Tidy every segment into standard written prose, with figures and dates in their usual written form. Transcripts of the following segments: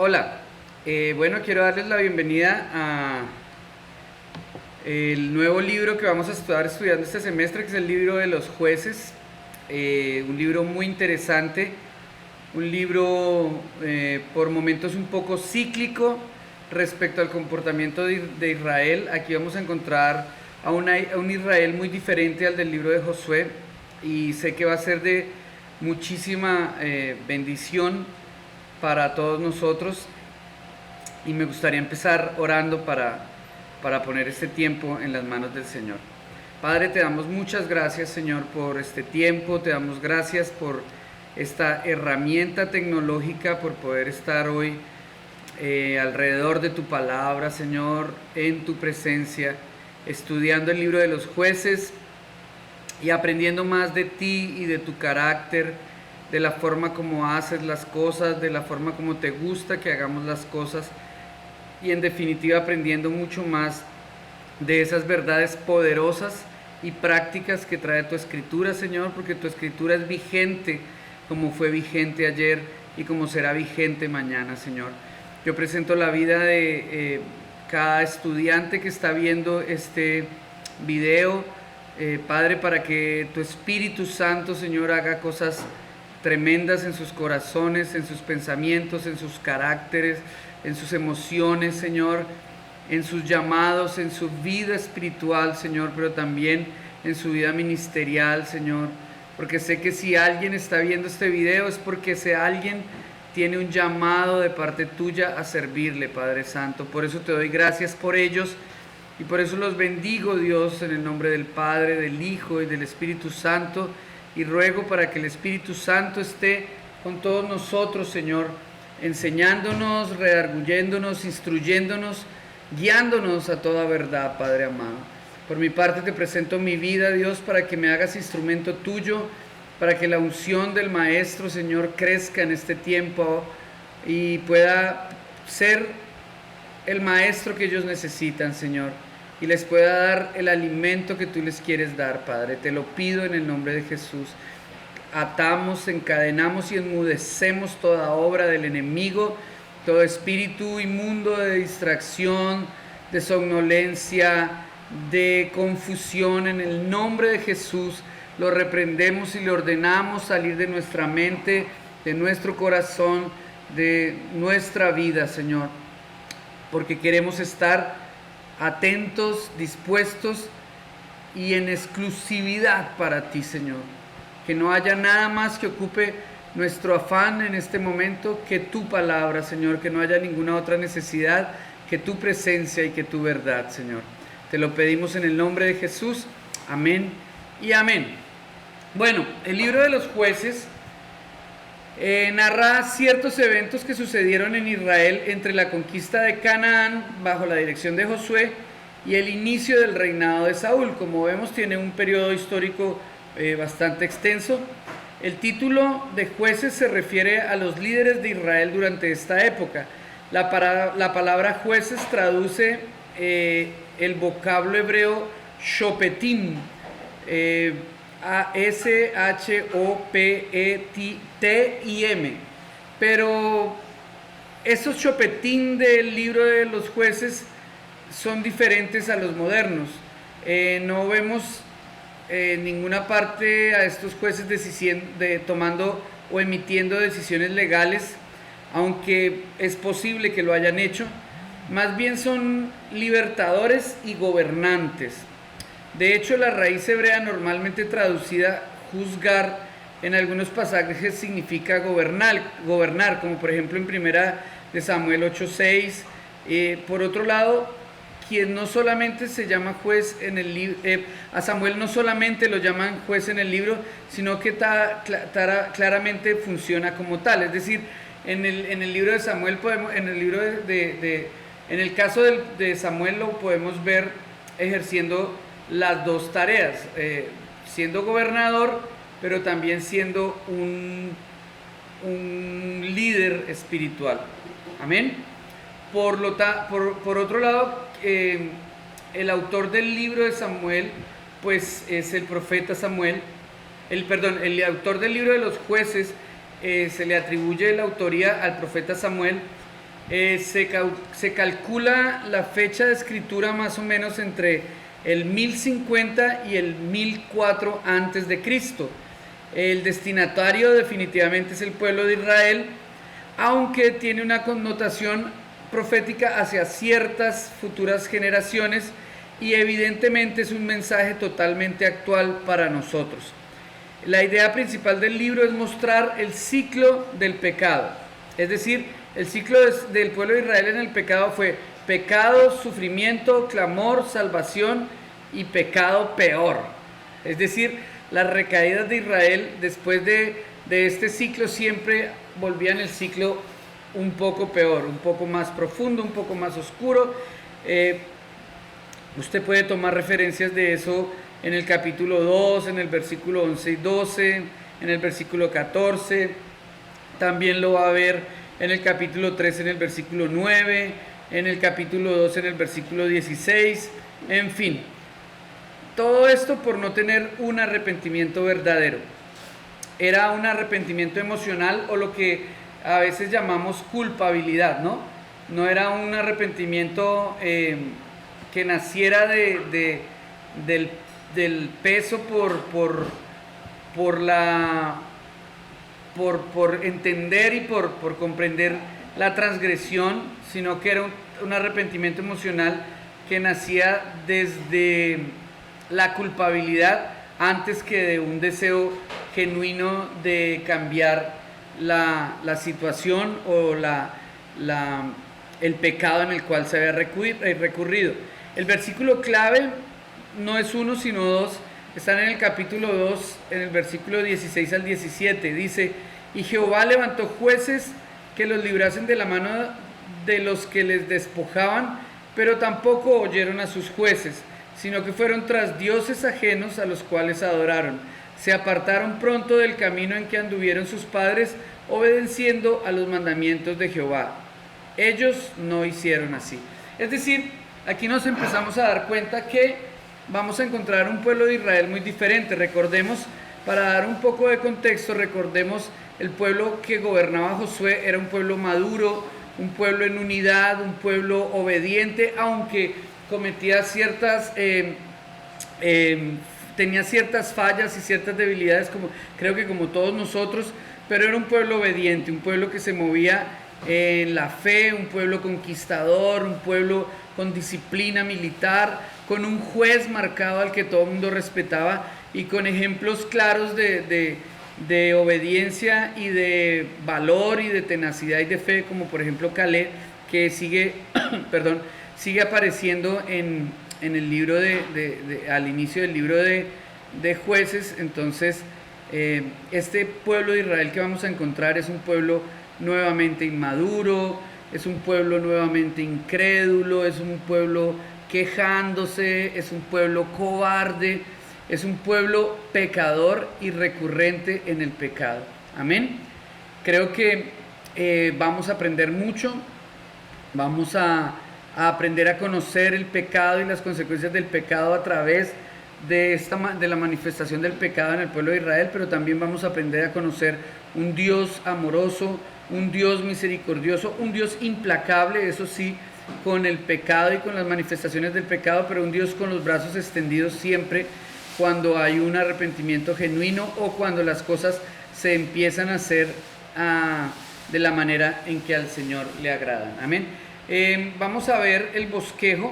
Hola, bueno, quiero darles la bienvenida a el nuevo libro que vamos a estar estudiando este semestre, que es el libro de los jueces. Un libro muy interesante, un libro por momentos un poco cíclico respecto al comportamiento de Israel. Aquí vamos a encontrar a un Israel muy diferente al del libro de Josué, y sé que va a ser de muchísima bendición para todos nosotros, y me gustaría empezar orando para poner este tiempo en las manos del Señor. Padre, te damos muchas gracias, Señor, por este tiempo, te damos gracias por esta herramienta tecnológica, por poder estar hoy alrededor de tu palabra, Señor, en tu presencia, estudiando el libro de los jueces y aprendiendo más de ti y de tu carácter, de la forma como haces las cosas, de la forma como te gusta que hagamos las cosas, y en definitiva aprendiendo mucho más de esas verdades poderosas y prácticas que trae tu escritura, Señor, porque tu escritura es vigente como fue vigente ayer y como será vigente mañana, Señor. Yo presento la vida de cada estudiante que está viendo este video, Padre, para que tu Espíritu Santo, Señor, haga cosas tremendas en sus corazones, en sus pensamientos, en sus caracteres, en sus emociones, Señor, en sus llamados, en su vida espiritual, Señor, pero también en su vida ministerial, Señor, porque sé que si alguien está viendo este video es porque ese alguien tiene un llamado de parte tuya a servirle, Padre Santo. Por eso te doy gracias por ellos y por eso los bendigo, Dios, en el nombre del Padre, del Hijo y del Espíritu Santo, y ruego para que el Espíritu Santo esté con todos nosotros, Señor, enseñándonos, redarguyéndonos, instruyéndonos, guiándonos a toda verdad, Padre amado. Por mi parte te presento mi vida, Dios, para que me hagas instrumento tuyo, para que la unción del Maestro, Señor, crezca en este tiempo y pueda ser el Maestro que ellos necesitan, Señor, y les pueda dar el alimento que tú les quieres dar, Padre. Te lo pido en el nombre de Jesús. Atamos, encadenamos y enmudecemos toda obra del enemigo, todo espíritu inmundo de distracción, de somnolencia, de confusión. En el nombre de Jesús lo reprendemos y le ordenamos salir de nuestra mente, de nuestro corazón, de nuestra vida, Señor, porque queremos estar atentos, dispuestos y en exclusividad para ti, Señor. Que no haya nada más que ocupe nuestro afán en este momento que tu palabra, Señor, que no haya ninguna otra necesidad que tu presencia y que tu verdad, Señor. Te lo pedimos en el nombre de Jesús. Amén y amén. Bueno, el libro de los jueces narra ciertos eventos que sucedieron en Israel entre la conquista de Canaán bajo la dirección de Josué y el inicio del reinado de Saúl. Como vemos, tiene un periodo histórico bastante extenso. El título de jueces se refiere a los líderes de Israel durante esta época. La palabra jueces traduce el vocablo hebreo shopetim, S-H-O-P-E-T-I-M. Pero esos shopetim del libro de los jueces son diferentes a los modernos. No vemos en ninguna parte a estos jueces tomando o emitiendo decisiones legales, aunque es posible que lo hayan hecho. Más bien son libertadores y gobernantes. De hecho, la raíz hebrea normalmente traducida juzgar en algunos pasajes significa gobernar, como por ejemplo en primera de Samuel 8:6. Por otro lado, quien no solamente se llama juez en el libro, a Samuel no solamente lo llaman juez en el libro, sino que claramente funciona como tal. Es decir, en el libro de Samuel en el caso de Samuel lo podemos ver ejerciendo las dos tareas, siendo gobernador, pero también siendo un líder espiritual. Amén. Por otro lado, el autor del libro de Samuel, pues es el profeta Samuel. El autor del libro de los jueces se le atribuye la autoría al profeta Samuel, Se calcula la fecha de escritura más o menos entre el 1050 y el 1004 antes de Cristo. El destinatario definitivamente es el pueblo de Israel, aunque tiene una connotación profética hacia ciertas futuras generaciones y evidentemente es un mensaje totalmente actual para nosotros. La idea principal del libro es mostrar el ciclo del pecado, es decir, el ciclo del pueblo de Israel en el pecado fue pecado, sufrimiento, clamor, salvación y pecado peor. Es decir, las recaídas de Israel después de este ciclo siempre volvían el ciclo un poco peor, un poco más profundo, un poco más oscuro. Usted puede tomar referencias de eso en el capítulo 2, en el versículo 11 y 12, en el versículo 14. También lo va a ver en el capítulo 3, en el versículo 9, en el capítulo 2, en el versículo 16. En fin, todo esto por no tener un arrepentimiento verdadero. Era un arrepentimiento emocional o lo que a veces llamamos culpabilidad, ¿no? No era un arrepentimiento que naciera del peso por entender y por comprender la transgresión, sino que era un arrepentimiento emocional que nacía desde la culpabilidad antes que de un deseo genuino de cambiar la situación o el pecado en el cual se había recurrido. El versículo clave no es uno sino dos, están en el capítulo 2, en el versículo 16 al 17, dice: y Jehová levantó jueces que los librasen de la mano de los que les despojaban, pero tampoco oyeron a sus jueces, sino que fueron tras dioses ajenos a los cuales adoraron. Se apartaron pronto del camino en que anduvieron sus padres, obedeciendo a los mandamientos de Jehová. Ellos no hicieron así. Es decir, aquí nos empezamos a dar cuenta que vamos a encontrar un pueblo de Israel muy diferente. Recordemos, para dar un poco de contexto, recordemos el pueblo que gobernaba Josué era un pueblo maduro, un pueblo en unidad, un pueblo obediente, aunque cometía tenía ciertas fallas y ciertas debilidades, creo que como todos nosotros, pero era un pueblo obediente, un pueblo que se movía en la fe, un pueblo conquistador, un pueblo con disciplina militar, con un juez marcado al que todo el mundo respetaba y con ejemplos claros de obediencia y de valor y de tenacidad y de fe, como por ejemplo Caleb, que sigue apareciendo en el libro al inicio del libro de Jueces. Entonces, este pueblo de Israel que vamos a encontrar es un pueblo nuevamente inmaduro, es un pueblo nuevamente incrédulo, es un pueblo quejándose, es un pueblo cobarde, es un pueblo pecador y recurrente en el pecado. Amén. Creo que vamos a aprender mucho, vamos a aprender a conocer el pecado y las consecuencias del pecado a través de la manifestación del pecado en el pueblo de Israel, pero también vamos a aprender a conocer un Dios amoroso, un Dios misericordioso, un Dios implacable, eso sí, con el pecado y con las manifestaciones del pecado, pero un Dios con los brazos extendidos siempre cuando hay un arrepentimiento genuino o cuando las cosas se empiezan a hacer de la manera en que al Señor le agradan. Amén. Vamos a ver el bosquejo.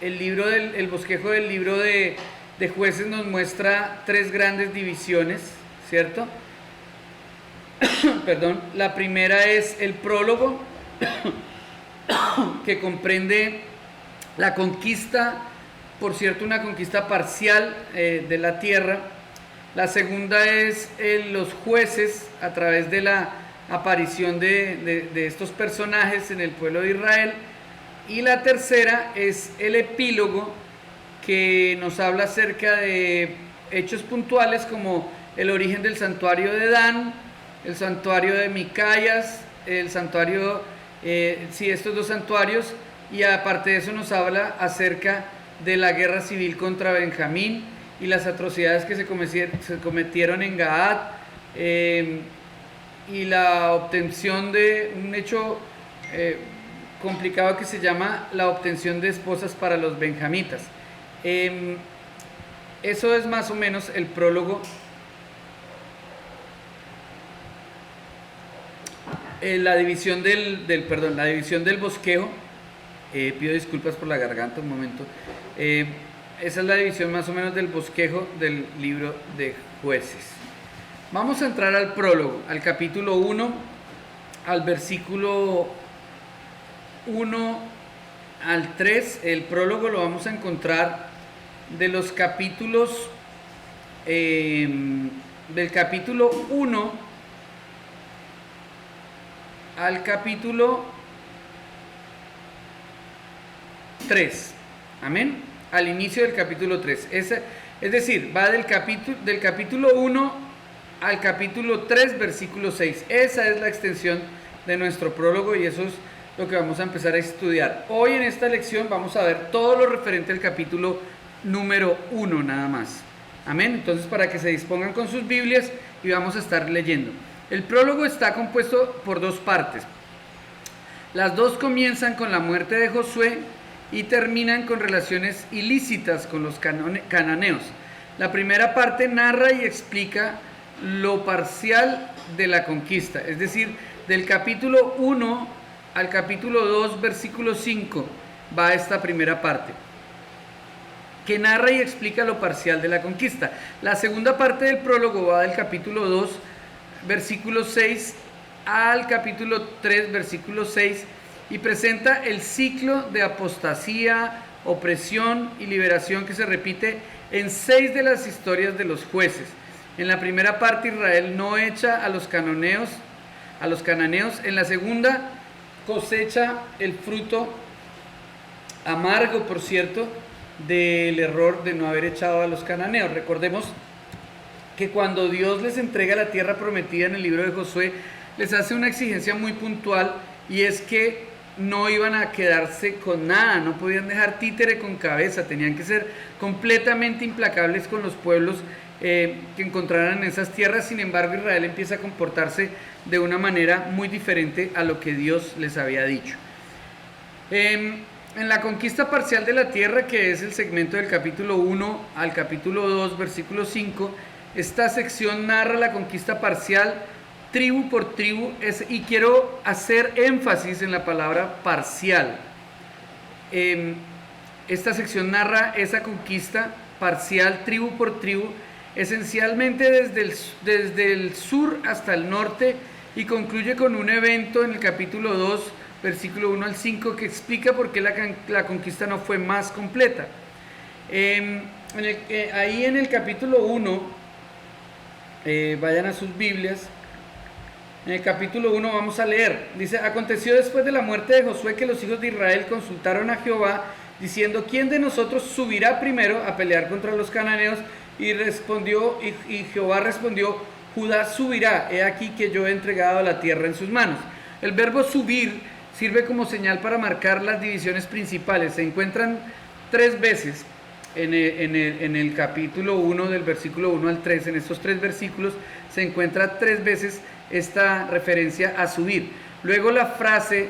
El bosquejo del libro de Jueces nos muestra tres grandes divisiones, ¿cierto? Perdón. La primera es el prólogo, que comprende la conquista, por cierto, una conquista parcial de la tierra. La segunda es los jueces, a través de la aparición de estos personajes en el pueblo de Israel. Y la tercera es el epílogo, que nos habla acerca de hechos puntuales como el origen del santuario de Dan, el santuario de Micayas, el santuario, estos dos santuarios, y aparte de eso nos habla acerca de la guerra civil contra Benjamín y las atrocidades que se cometieron en Gad, y la obtención de un hecho complicado que se llama La obtención de esposas para los benjamitas. Eso es más o menos el prólogo. La división la división del bosquejo. Pido disculpas por la garganta un momento. Esa es la división más o menos del bosquejo del libro de Jueces. Vamos a entrar al prólogo, al capítulo 1, al versículo 1 al 3. El prólogo lo vamos a encontrar de los capítulos, del capítulo 1 al capítulo 3. Amén. Al inicio del capítulo 3. Es decir, va del capítulo 1 al capítulo 3, versículo 6. Esa es la extensión de nuestro prólogo y eso es lo que vamos a empezar a estudiar. Hoy en esta lección vamos a ver todo lo referente al capítulo número 1 nada más. Amén. Entonces, para que se dispongan con sus Biblias y vamos a estar leyendo. El prólogo está compuesto por dos partes. Las dos comienzan con la muerte de Josué y terminan con relaciones ilícitas con los cananeos. La primera parte narra y explica lo parcial de la conquista, es decir, del capítulo 1 al capítulo 2, versículo 5, va esta primera parte, que narra y explica lo parcial de la conquista. La segunda parte del prólogo va del capítulo 2, versículo 6, al capítulo 3, versículo 6, y presenta el ciclo de apostasía, opresión y liberación que se repite en 6 de las historias de los jueces. En la primera parte Israel no echa a los cananeos. En la segunda cosecha el fruto amargo, por cierto, del error de no haber echado a los cananeos. Recordemos que cuando Dios les entrega la tierra prometida en el libro de Josué, les hace una exigencia muy puntual, y es que no iban a quedarse con nada, no podían dejar títere con cabeza, tenían que ser completamente implacables con los pueblos que encontraran en esas tierras. Sin embargo, Israel empieza a comportarse de una manera muy diferente a lo que Dios les había dicho. En la conquista parcial de la tierra, que es el segmento del capítulo 1 al capítulo 2, versículo 5, esta sección narra la conquista parcial tribu por tribu, y quiero hacer énfasis en la palabra parcial. Esta sección narra esa conquista parcial tribu por tribu, esencialmente desde el sur hasta el norte, y concluye con un evento en el capítulo 2, versículo 1 al 5, que explica por qué la conquista no fue más completa. Ahí en el capítulo 1, vayan a sus Biblias. En el capítulo 1 vamos a leer, dice: aconteció después de la muerte de Josué que los hijos de Israel consultaron a Jehová, diciendo: ¿quién de nosotros subirá primero a pelear contra los cananeos? Y Jehová respondió: Judá subirá, he aquí que yo he entregado la tierra en sus manos. El verbo subir sirve como señal para marcar las divisiones principales. Se encuentran 3 veces en el capítulo 1, del versículo 1 al 3, en estos 3 versículos se encuentra 3 veces esta referencia a subir. Luego la frase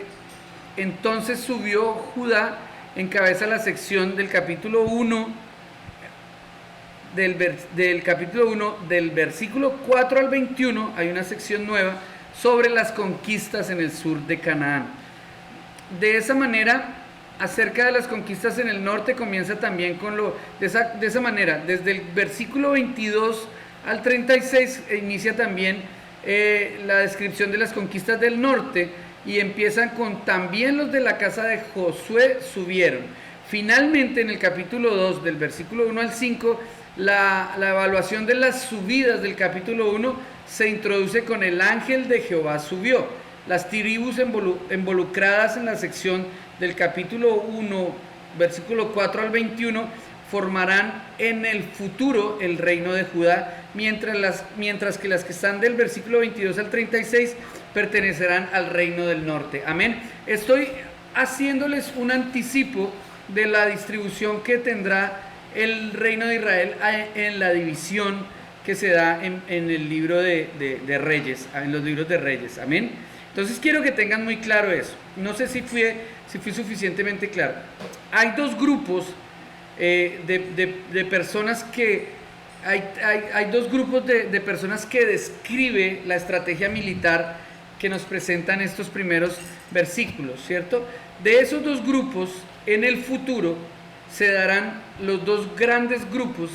entonces subió Judá encabeza la sección del capítulo 1, del capítulo 1, del versículo 4 al 21, hay una sección nueva sobre las conquistas en el sur de Canaán. De esa manera, acerca de las conquistas en el norte, comienza también de esa manera, desde el versículo 22 al 36, inicia también la descripción de las conquistas del norte, y empiezan con: también los de la casa de Josué subieron. Finalmente, en el capítulo 2, del versículo 1 al 5, la evaluación de las subidas del capítulo 1 se introduce con: el ángel de Jehová subió. Las tribus involucradas en la sección del capítulo 1, versículo 4 al 21, formarán en el futuro el reino de Judá, mientras que las que están del versículo 22 al 36 pertenecerán al reino del norte. Amén. Estoy haciéndoles un anticipo de la distribución que tendrá el reino de Israel en la división que se da en el libro de Reyes, en los libros de Reyes. Amén. Entonces quiero que tengan muy claro eso. No sé si fue si fui suficientemente claro. Hay dos grupos de personas que... Hay dos grupos de personas que describe la estrategia militar que nos presentan estos primeros versículos, ¿cierto? De esos dos grupos, en el futuro, se darán los dos grandes grupos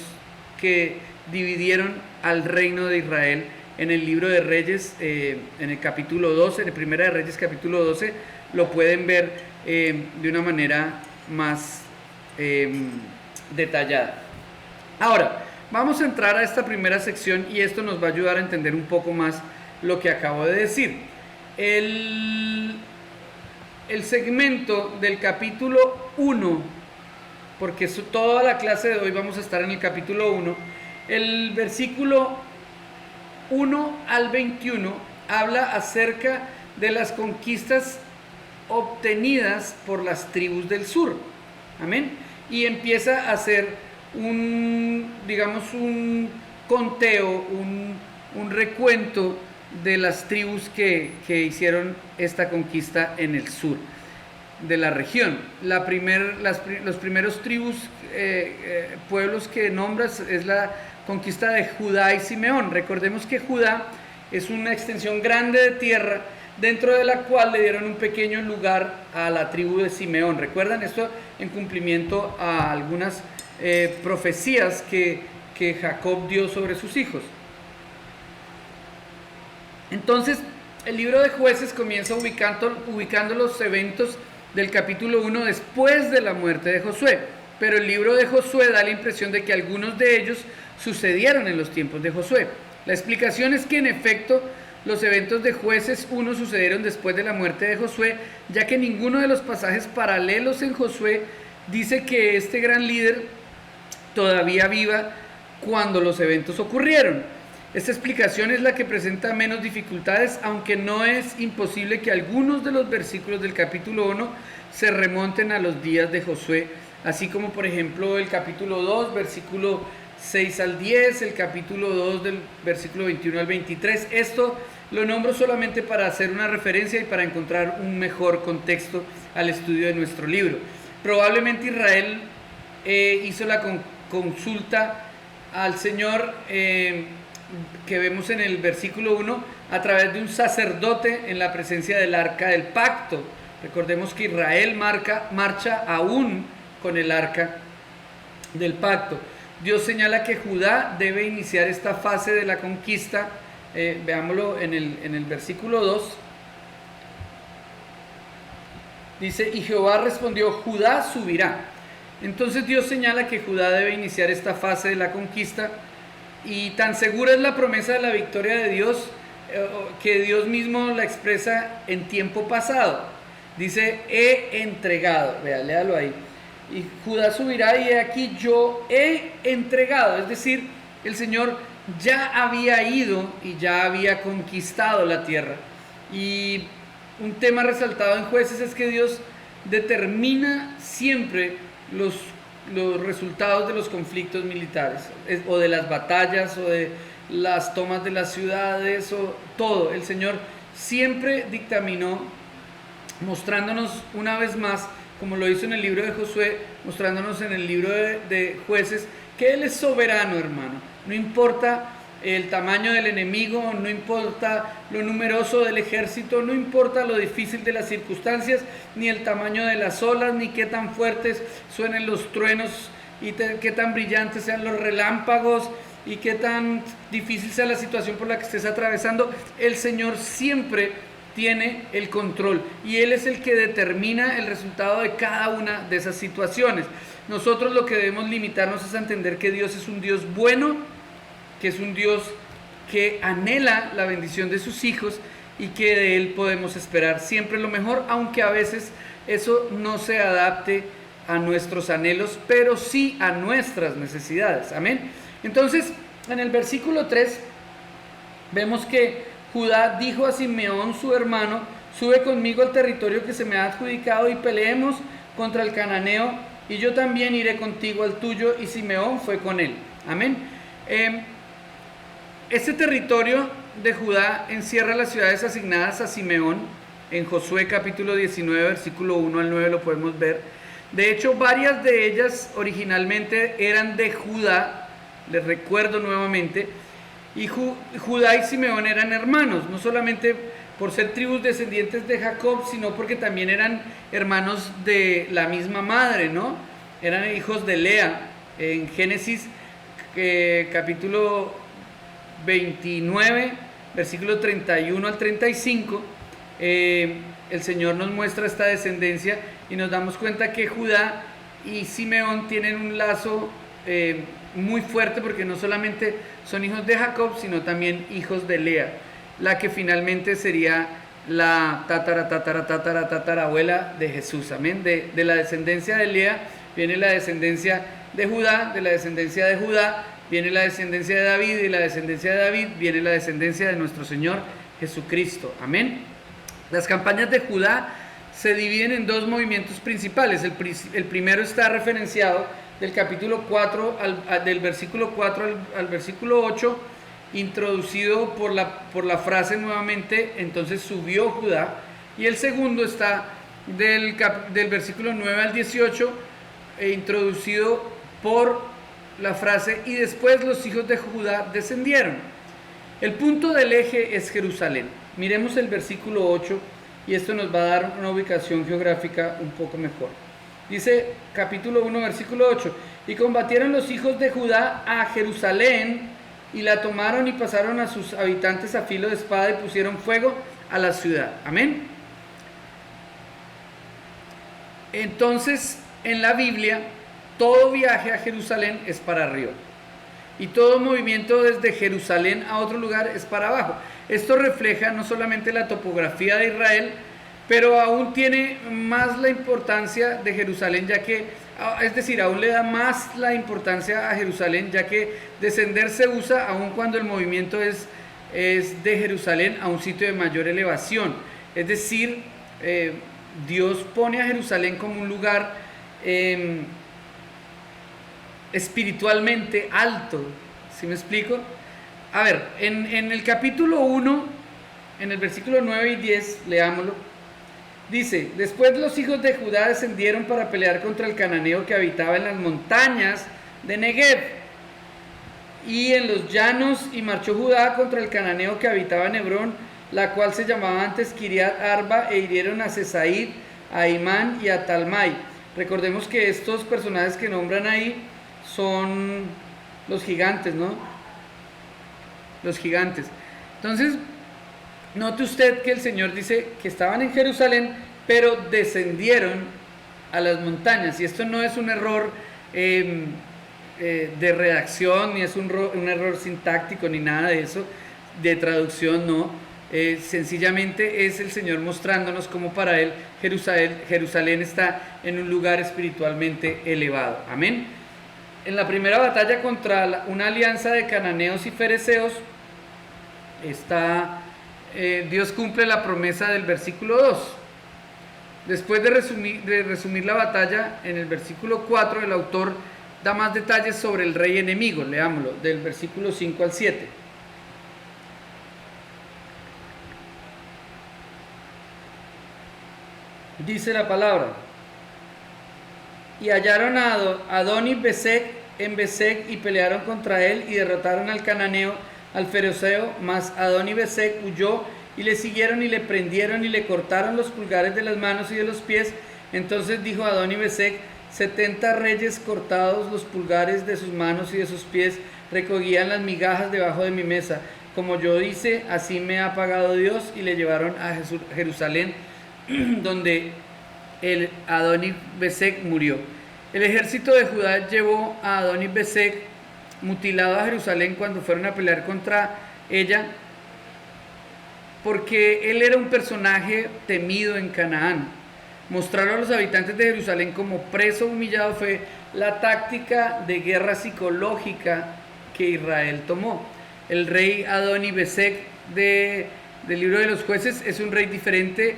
que dividieron al reino de Israel en el libro de Reyes, en el capítulo 12, en el Primera de Reyes capítulo 12, lo pueden ver de una manera más detallada. Ahora, vamos a entrar a esta primera sección y esto nos va a ayudar a entender un poco más lo que acabo de decir. El segmento del capítulo 1, porque toda la clase de hoy vamos a estar en el capítulo 1, el versículo 1 al 21 habla acerca de las conquistas obtenidas por las tribus del sur. Amén. Y empieza a hacer un conteo, un recuento de las tribus que hicieron esta conquista en el sur de la región. Los primeros pueblos que nombras es la conquista de Judá y Simeón. Recordemos que Judá es una extensión grande de tierra dentro de la cual le dieron un pequeño lugar a la tribu de Simeón. ¿Recuerdan esto? En cumplimiento a algunas profecías que Jacob dio sobre sus hijos. Entonces, el libro de Jueces comienza ubicando los eventos del capítulo 1 después de la muerte de Josué, pero el libro de Josué da la impresión de que algunos de ellos sucedieron en los tiempos de Josué. La explicación es que en efecto los eventos de Jueces 1 sucedieron después de la muerte de Josué, ya que ninguno de los pasajes paralelos en Josué dice que este gran líder todavía viva cuando los eventos ocurrieron. Esta explicación es la que presenta menos dificultades, aunque no es imposible que algunos de los versículos del capítulo 1 se remonten a los días de Josué, así como por ejemplo el capítulo 2, versículo 6 al 10, el capítulo 2 del versículo 21 al 23. Esto lo nombro solamente para hacer una referencia y para encontrar un mejor contexto al estudio de nuestro libro. Probablemente Israel hizo la consulta al Señor que vemos en el versículo 1 a través de un sacerdote en la presencia del arca del pacto. Recordemos que Israel marcha aún con el arca del pacto. Dios señala que Judá debe iniciar esta fase de la conquista. Veámoslo en el versículo 2. Dice, y Jehová respondió, Judá subirá. Entonces Dios señala que Judá debe iniciar esta fase de la conquista, y tan segura es la promesa de la victoria de Dios que Dios mismo la expresa en tiempo pasado. Dice, he entregado, vea, léalo ahí. Y Judá subirá y aquí yo he entregado, es decir, el Señor ya había ido y ya había conquistado la tierra. Y un tema resaltado en Jueces es que Dios determina siempre los resultados de los conflictos militares, o de las batallas, o de las tomas de las ciudades, o todo. El Señor siempre dictaminó, mostrándonos una vez más, como lo hizo en el libro de Josué, mostrándonos en el libro de Jueces, que Él es soberano, hermano. No importa el tamaño del enemigo, no importa lo numeroso del ejército, no importa lo difícil de las circunstancias, ni el tamaño de las olas, ni qué tan fuertes suenen los truenos, y qué tan brillantes sean los relámpagos, y qué tan difícil sea la situación por la que estés atravesando. El Señor siempre tiene el control, y Él es el que determina el resultado de cada una de esas situaciones. Nosotros lo que debemos limitarnos es a entender que Dios es un Dios bueno, que es un Dios que anhela la bendición de sus hijos, y que de Él podemos esperar siempre lo mejor, aunque a veces eso no se adapte a nuestros anhelos, pero sí a nuestras necesidades. Amén. Entonces, en el versículo 3 vemos que Judá dijo a Simeón su hermano, sube conmigo al territorio que se me ha adjudicado y peleemos contra el cananeo, y yo también iré contigo al tuyo. Y Simeón fue con él. Amén. Este territorio de Judá encierra las ciudades asignadas a Simeón en Josué capítulo 19, versículo 1 al 9 lo podemos ver. De hecho, varias de ellas originalmente eran de Judá, les recuerdo nuevamente, y Judá y Simeón eran hermanos, no solamente por ser tribus descendientes de Jacob, sino porque también eran hermanos de la misma madre, ¿no? Eran hijos de Lea. En Génesis capítulo 29, versículo 31 al 35, el Señor nos muestra esta descendencia y nos damos cuenta que Judá y Simeón tienen un lazo muy fuerte, porque no solamente son hijos de Jacob, sino también hijos de Lea, la que finalmente sería la tatarabuela de Jesús. Amén. De la descendencia de Lea viene la descendencia de Judá, de la descendencia de Judá viene la descendencia de David, y de la descendencia de David viene la descendencia de nuestro Señor Jesucristo. Amén. Las campañas de Judá se dividen en dos movimientos principales. El primero está referenciado del capítulo 4, del versículo 4 al versículo 8, introducido por la frase nuevamente, entonces subió Judá. Y el segundo está del versículo 9 al 18, introducido por la frase, y después los hijos de Judá descendieron. El punto del eje es Jerusalén. Miremos el versículo 8, y esto nos va a dar una ubicación geográfica un poco mejor. Dice capítulo 1, versículo 8, y combatieron los hijos de Judá a Jerusalén, y la tomaron y pasaron a sus habitantes a filo de espada, y pusieron fuego a la ciudad. Amén. Entonces, en la Biblia, todo viaje a Jerusalén es para arriba, y todo movimiento desde Jerusalén a otro lugar es para abajo. Esto refleja no solamente la topografía de Israel, pero aún tiene más la importancia de Jerusalén, ya que, es decir, aún le da más la importancia a Jerusalén, ya que descender se usa aún cuando el movimiento es de Jerusalén a un sitio de mayor elevación. Es decir, Dios pone a Jerusalén como un lugar espiritualmente alto. ¿Sí me explico? A ver, en el capítulo 1, en el versículo 9 y 10, leámoslo. Dice: después los hijos de Judá descendieron para pelear contra el cananeo que habitaba en las montañas de Negev y en los llanos, y marchó Judá contra el cananeo que habitaba en Hebrón, la cual se llamaba antes Kiriat Arba, e hirieron a Sesaid, a Imán y a Talmai. Recordemos que estos personajes que nombran ahí son los gigantes, ¿no? Los gigantes. Entonces, note usted que el Señor dice que estaban en Jerusalén, pero descendieron a las montañas. Y esto no es un error de redacción, ni es un error sintáctico, ni nada de eso, de traducción, no. Sencillamente es el Señor mostrándonos cómo para Él Jerusalén está en un lugar espiritualmente elevado. Amén. En la primera batalla contra una alianza de cananeos y fereceos, Dios cumple la promesa del versículo 2. Después de resumir la batalla, en el versículo 4 el autor da más detalles sobre el rey enemigo. Leámoslo, del versículo 5 al 7. Dice la palabra: y hallaron a Adoni-Bezek en Bezek, y pelearon contra él, y derrotaron al cananeo, al fereceo, mas Adoni-Bezek huyó, y le siguieron, y le prendieron, y le cortaron los pulgares de las manos y de los pies. Entonces dijo Adoni-Bezek: 70 reyes cortados los pulgares de sus manos y de sus pies recogían las migajas debajo de mi mesa. Como yo hice, así me ha pagado Dios. Y le llevaron a Jerusalén, donde el Adoni-Bezek murió. El ejército de Judá llevó a Adoni-Bezek mutilado a Jerusalén cuando fueron a pelear contra ella, porque él era un personaje temido en Canaán. Mostrar a los habitantes de Jerusalén como preso humillado fue la táctica de guerra psicológica que Israel tomó. El rey Adoni-Bezek del libro de los jueces es un rey diferente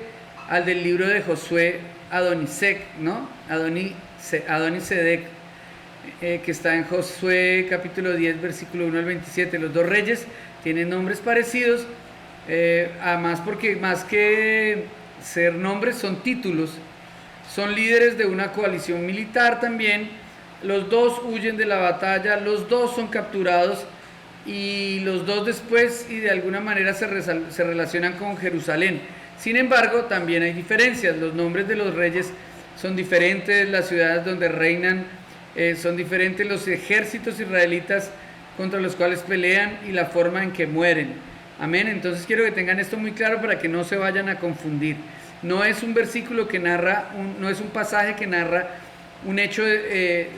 al del libro de Josué, Adonisec, ¿no? Adonisedec, que está en Josué capítulo 10, versículo 1 al 27. Los dos reyes tienen nombres parecidos, además porque más que ser nombres, son títulos. Son líderes de una coalición militar también. Los dos huyen de la batalla, los dos son capturados y los dos después y de alguna manera se relacionan con Jerusalén. Sin embargo, también hay diferencias. Los nombres de los reyes son diferentes, las ciudades donde reinan son diferentes, los ejércitos israelitas contra los cuales pelean y la forma en que mueren. Amén. Entonces quiero que tengan esto muy claro para que no se vayan a confundir. No es un versículo que narra, no es un pasaje que narra un hecho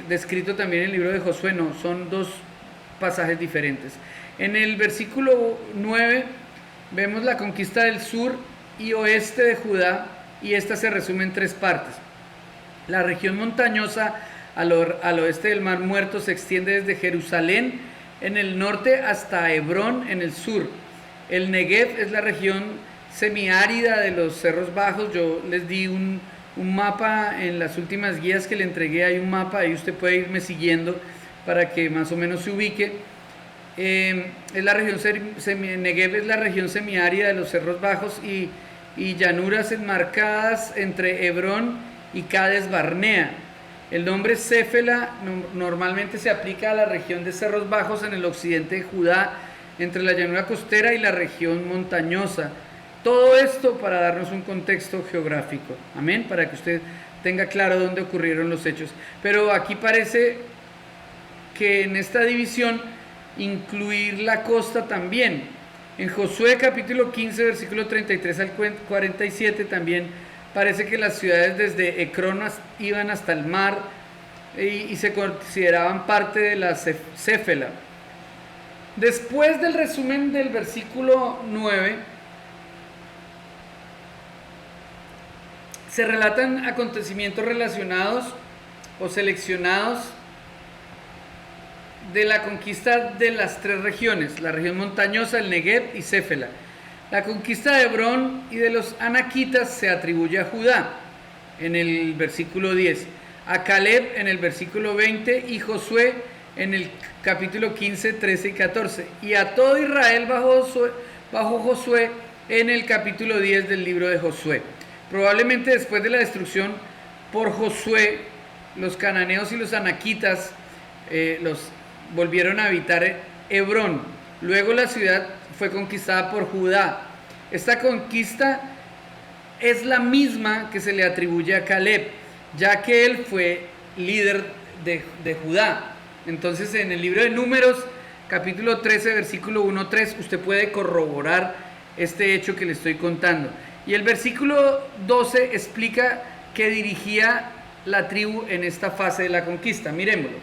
descrito también en el libro de Josué, no, son dos pasajes diferentes. En el versículo 9 vemos la conquista del sur y oeste de Judá, y esta se resume en tres partes. La región montañosa al oeste del Mar Muerto se extiende desde Jerusalén en el norte hasta Hebrón en el sur. El Negev es la región semiárida de los Cerros Bajos. Yo les di un mapa en las últimas guías que le entregué, hay un mapa, ahí usted puede irme siguiendo para que más o menos se ubique. Es la región Negev es la región semiárida de los Cerros Bajos y llanuras enmarcadas entre Hebrón y Cades Barnea. El nombre Céfela normalmente se aplica a la región de Cerros Bajos en el occidente de Judá, entre la llanura costera y la región montañosa. Todo esto para darnos un contexto geográfico, amén, para que usted tenga claro dónde ocurrieron los hechos. Pero aquí parece que en esta división incluir la costa también. En Josué capítulo 15, versículo 33 al 47 también parece que las ciudades desde Ecrón iban hasta el mar y se consideraban parte de la Céfela. Después del resumen del versículo 9, se relatan acontecimientos relacionados o seleccionados de la conquista de las tres regiones, la región montañosa, el Negev y Céfela. La conquista de Hebrón y de los anaquitas se atribuye a Judá en el versículo 10, a Caleb en el versículo 20 y Josué en el capítulo 15, 13 y 14, y a todo Israel bajo Josué en el capítulo 10 del libro de Josué. Probablemente después de la destrucción por Josué, los cananeos y los anaquitas los volvieron a habitar Hebrón. Luego la ciudad fue conquistada por Judá. Esta conquista es la misma que se le atribuye a Caleb, ya que él fue líder de Judá. Entonces en el libro de Números, capítulo 13, versículo 1-3, usted puede corroborar este hecho que le estoy contando. Y el versículo 12 explica que dirigía la tribu en esta fase de la conquista. Miremoslo.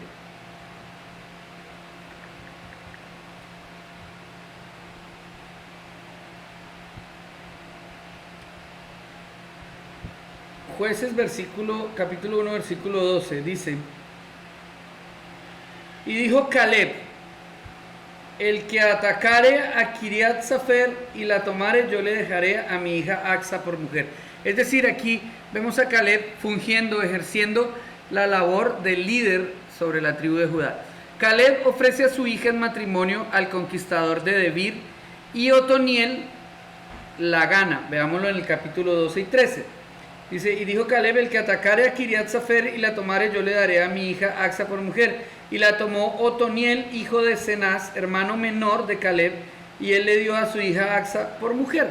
Jueces, capítulo 1, versículo 12, dice: y dijo Caleb, el que atacare a Kiriat Safer y la tomare, yo le dejaré a mi hija Axa por mujer. Es decir, aquí vemos a Caleb fungiendo, ejerciendo la labor de líder sobre la tribu de Judá. Caleb ofrece a su hija en matrimonio al conquistador de Debir y Otoniel la gana. Veámoslo en el capítulo 12 y 13. Dice: y dijo Caleb, el que atacare a Kiriat Safer y la tomare, yo le daré a mi hija Axa por mujer. Y la tomó Otoniel, hijo de Cenaz, hermano menor de Caleb, y él le dio a su hija Axa por mujer.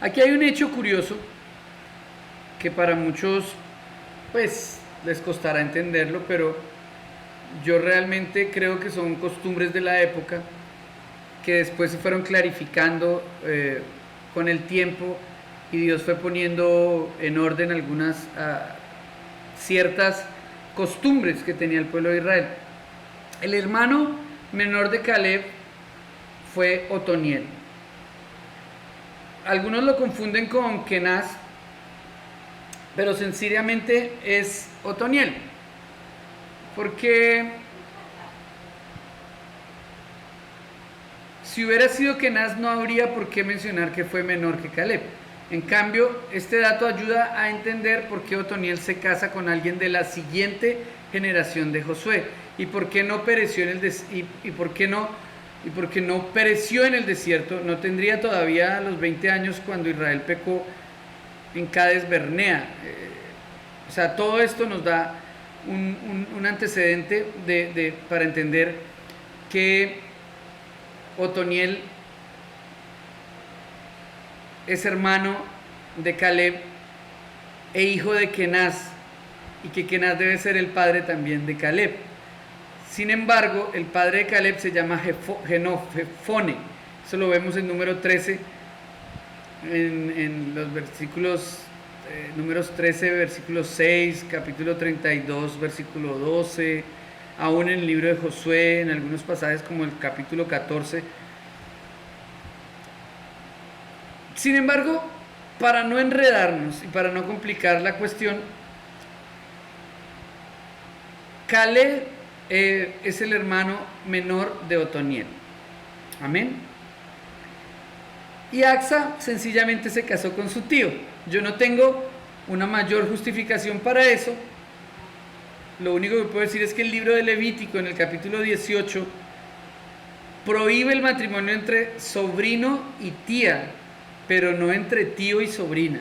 Aquí hay un hecho curioso que para muchos pues les costará entenderlo, pero yo realmente creo que son costumbres de la época que después se fueron clarificando con el tiempo, y Dios fue poniendo en orden algunas ciertas costumbres que tenía el pueblo de Israel. El hermano menor de Caleb fue Otoniel. Algunos lo confunden con Kenaz, pero sencillamente es Otoniel, porque si hubiera sido Kenaz no habría por qué mencionar que fue menor que Caleb. En cambio, este dato ayuda a entender por qué Otoniel se casa con alguien de la siguiente generación de Josué y por qué no pereció y por qué no y porque no pereció en el desierto, no tendría todavía los 20 años cuando Israel pecó en Cades Barnea. O sea, todo esto nos da un antecedente para entender que Otoniel es hermano de Caleb e hijo de Kenaz, y que Kenaz debe ser el padre también de Caleb. Sin embargo, el padre de Caleb se llama Jefone. Eso lo vemos en número 13, en los versículos, números 13, versículo 6, capítulo 32, versículo 12, aún en el libro de Josué, en algunos pasajes como el capítulo 14. Sin embargo, para no enredarnos y para no complicar la cuestión, Caleb es el hermano menor de Otoniel. Amén. Y Axa sencillamente se casó con su tío. Yo no tengo una mayor justificación para eso. Lo único que puedo decir es que el libro de Levítico, en el capítulo 18, prohíbe el matrimonio entre sobrino y tía, pero no entre tío y sobrina.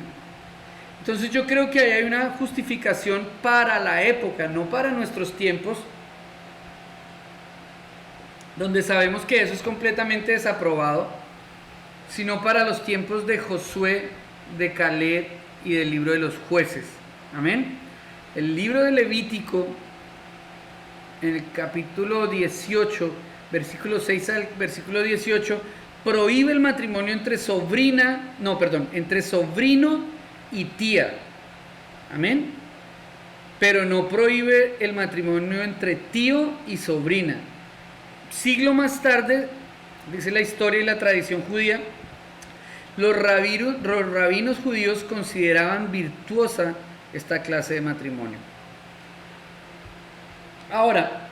Entonces yo creo que ahí hay una justificación para la época, no para nuestros tiempos, donde sabemos que eso es completamente desaprobado, sino para los tiempos de Josué, de Caleb y del libro de los jueces. Amén. El libro de Levítico, en el capítulo 18, versículo 6 al versículo 18, prohíbe el matrimonio entre entre sobrino y tía. Amén. Pero no prohíbe el matrimonio entre tío y sobrina. Siglo más tarde, dice la historia y la tradición judía, los rabinos judíos consideraban virtuosa esta clase de matrimonio. Ahora,